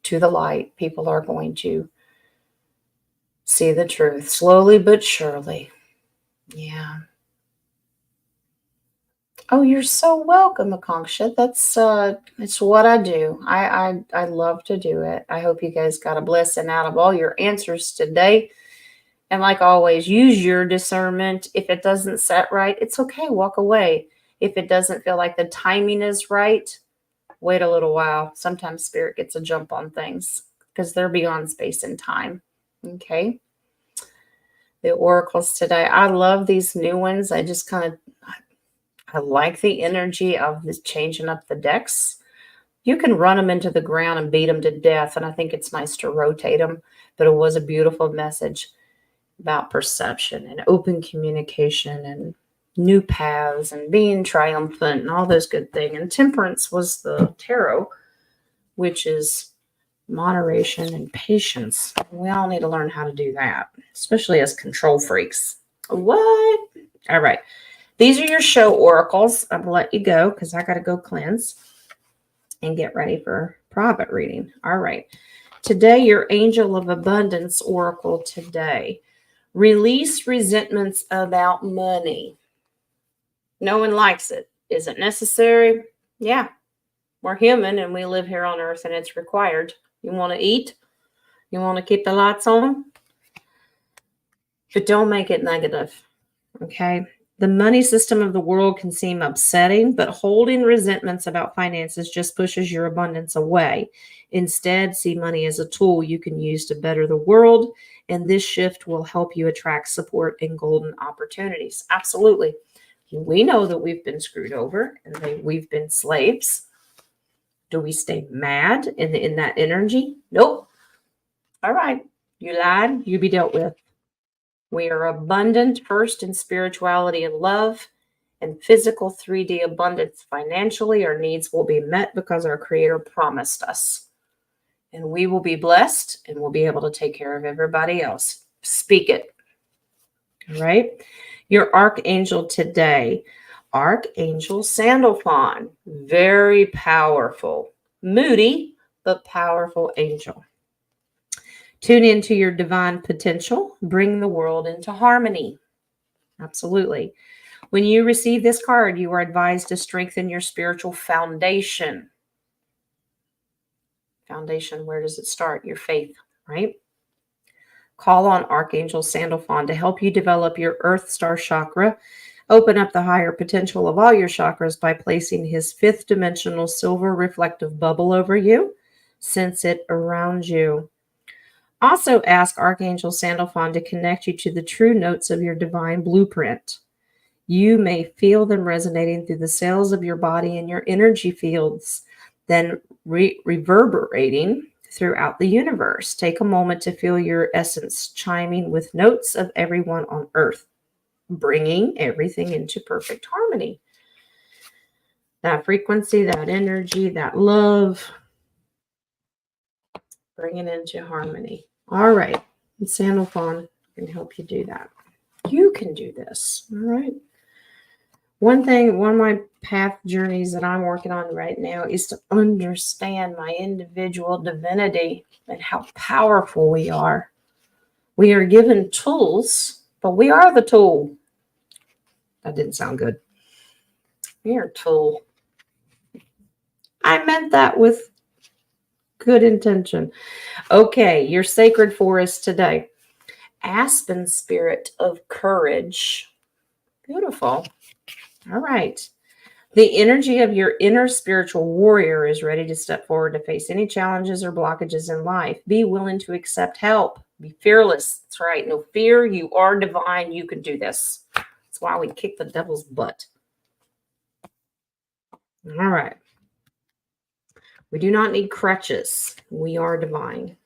the light. People are going to see the truth slowly but surely. Yeah. Oh, you're so welcome, Akanksha. That's it's what I do. I love to do it. I hope you guys got a blessing out of all your answers today. And like always, use your discernment. If it doesn't set right, it's okay. Walk away. If it doesn't feel like the timing is right, wait a little while. Sometimes spirit gets a jump on things because they're beyond space and time. Okay. The oracles today. I love these new ones. I like the energy of this changing up the decks. You can run them into the ground and beat them to death, and I think it's nice to rotate them. But it was a beautiful message about perception and open communication and new paths and being triumphant and all those good things. And temperance was the tarot, which is moderation and patience. We all need to learn how to do that, especially as control freaks. What? All right. These are your show oracles. I'm going to let you go because I got to go cleanse and get ready for private reading. All right. Today, your angel of abundance oracle today. Release resentments about money. No one likes it. Is it necessary? Yeah. We're human and we live here on earth and it's required. You want to eat? You want to keep the lights on? But don't make it negative. Okay. The money system of the world can seem upsetting, but holding resentments about finances just pushes your abundance away. Instead, see money as a tool you can use to better the world, and this shift will help you attract support and golden opportunities. Absolutely. We know that we've been screwed over and we've been slaves. Do we stay mad in that energy? Nope. All right. You lied, you be dealt with. We are abundant first in spirituality and love and physical 3D abundance. Financially, our needs will be met because our Creator promised us. And we will be blessed and we'll be able to take care of everybody else. Speak it. All right. Your archangel today, Archangel Sandalphon. Very powerful. Moody, but powerful angel. Tune into your divine potential. Bring the world into harmony. Absolutely. When you receive this card, you are advised to strengthen your spiritual foundation. Foundation, where does it start? Your faith, right? Call on Archangel Sandalphon to help you develop your Earth Star chakra. Open up the higher potential of all your chakras by placing his fifth dimensional silver reflective bubble over you. Sense it around you. Also ask Archangel Sandalphon to connect you to the true notes of your divine blueprint. You may feel them resonating through the cells of your body and your energy fields, then reverberating throughout the universe. Take a moment to feel your essence chiming with notes of everyone on Earth, bringing everything into perfect harmony. That frequency, that energy, that love, bring it into harmony. All right. And Sandalphon can help you do that. You can do this. All right. One of my path journeys that I'm working on right now is to understand my individual divinity and how powerful we are. We are given tools, but we are the tool. That didn't sound good. We are a tool. I meant that with good intention. Okay, your sacred forest today. Aspen spirit of courage. Beautiful. All right. The energy of your inner spiritual warrior is ready to step forward to face any challenges or blockages in life. Be willing to accept help. Be fearless. That's right. No fear. You are divine. You can do this. That's why we kick the devil's butt. All right. We do not need crutches. We are divine.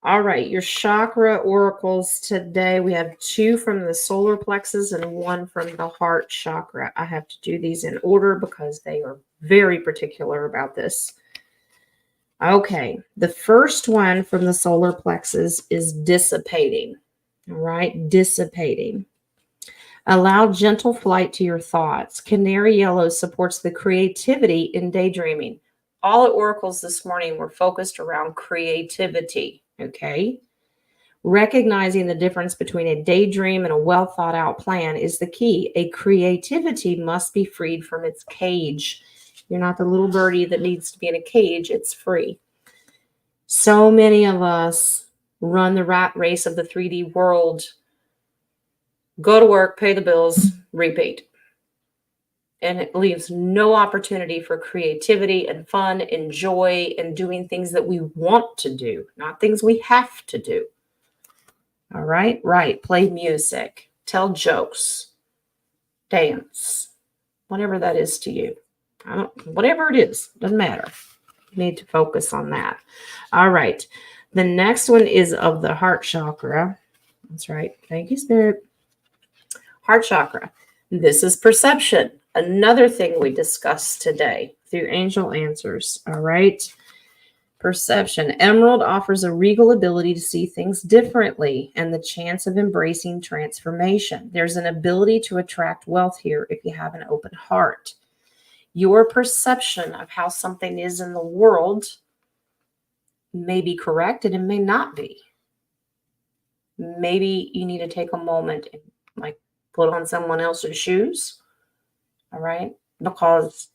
All right, your chakra oracles today. We have 2 from the solar plexus and 1 from the heart chakra. I have to do these in order because they are very particular about this. Okay, the first one from the solar plexus is dissipating. All right, dissipating. Allow gentle flight to your thoughts. Canary yellow supports the creativity in daydreaming. All the oracles this morning were focused around creativity. Okay. Recognizing the difference between a daydream and a well thought out plan is the key. A creativity must be freed from its cage. You're not the little birdie that needs to be in a cage. It's free. So many of us run the rat race of the 3D world. Go to work, pay the bills, repeat. And it leaves no opportunity for creativity and fun and joy and doing things that we want to do, not things we have to do. All right? Right. Play music, tell jokes, dance, whatever that is to you. Whatever it is, doesn't matter. You need to focus on that. All right. The next one is of the heart chakra. That's right. Thank you, Spirit. Heart chakra. This is perception. Another thing we discussed today through angel answers. All right. Perception. Emerald offers a regal ability to see things differently and the chance of embracing transformation. There's an ability to attract wealth here if you have an open heart. Your perception of how something is in the world may be correct and it may not be. Maybe you need to take a moment and like put on someone else's shoes. All right. Because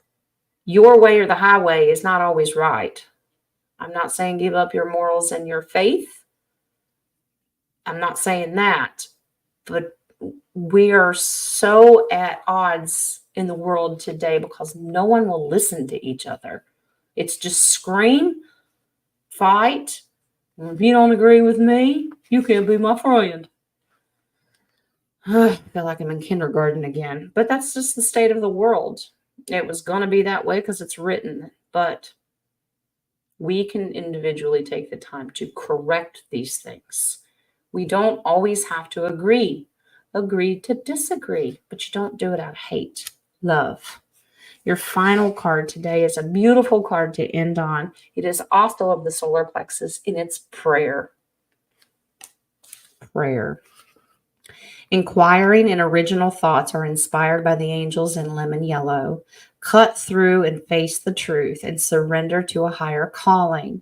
your way or the highway is not always right. I'm not saying give up your morals and your faith. I'm not saying that. But we are so at odds in the world today because no one will listen to each other. It's just scream, fight. If you don't agree with me, you can't be my friend. I feel like I'm in kindergarten again. But that's just the state of the world. It was going to be that way because it's written. But we can individually take the time to correct these things. We don't always have to agree. Agree to disagree. But you don't do it out of hate. Love. Your final card today is a beautiful card to end on. It is also of the solar plexus, and it's prayer. Prayer. Inquiring and original thoughts are inspired by the angels in lemon yellow. Cut through and face the truth and surrender to a higher calling.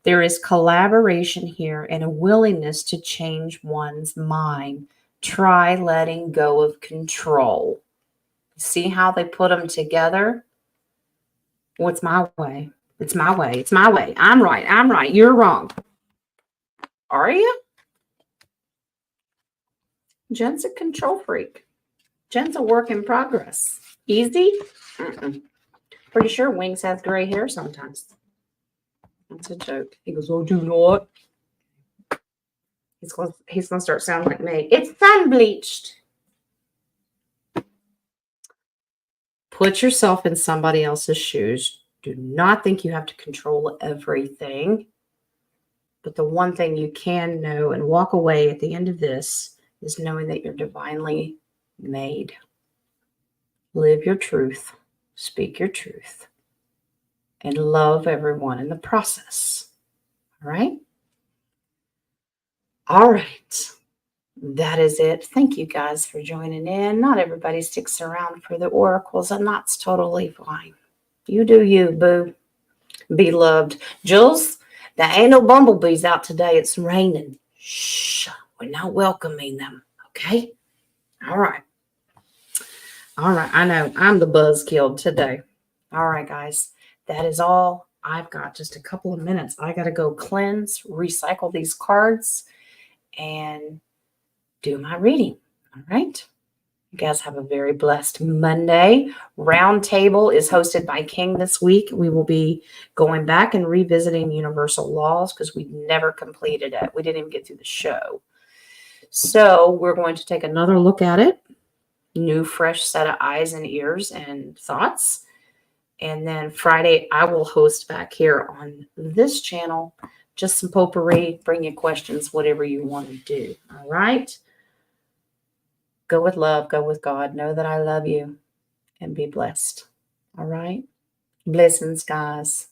There is collaboration here and a willingness to change one's mind. Try letting go of control. See how they put them together? Well, it's my way. It's my way. It's my way. I'm right. I'm right. You're wrong. Are you? Jen's a control freak. Jen's a work in progress. Easy? Mm-mm. Pretty sure Wings has gray hair sometimes. That's a joke. He goes, oh, do not. He's gonna start sounding like me. It's sun bleached. Put yourself in somebody else's shoes. Do not think you have to control everything. But the one thing you can know and walk away at the end of this is knowing that you're divinely made. Live your truth. Speak your truth. And love everyone in the process. All right? All right. That is it. Thank you guys for joining in. Not everybody sticks around for the oracles, and that's totally fine. You do you, boo. Be loved. Jules, there ain't no bumblebees out today. It's raining. Shh. We're not welcoming them. Okay? All right. All right. I know. I'm the buzzkill today. All right, guys. That is all. I've got just a couple of minutes. I got to go cleanse, recycle these cards, and do my reading. All right. You guys have a very blessed Monday. Roundtable is hosted by King this week. We will be going back and revisiting universal laws because we never completed it. We didn't even get through the show. So we're going to take another look at it. New, fresh set of eyes and ears and thoughts. And then Friday, I will host back here on this channel. Just some potpourri, bring you questions, whatever you want to do. All right. Go with love, go with God. Know that I love you and be blessed. All right. Blessings, guys.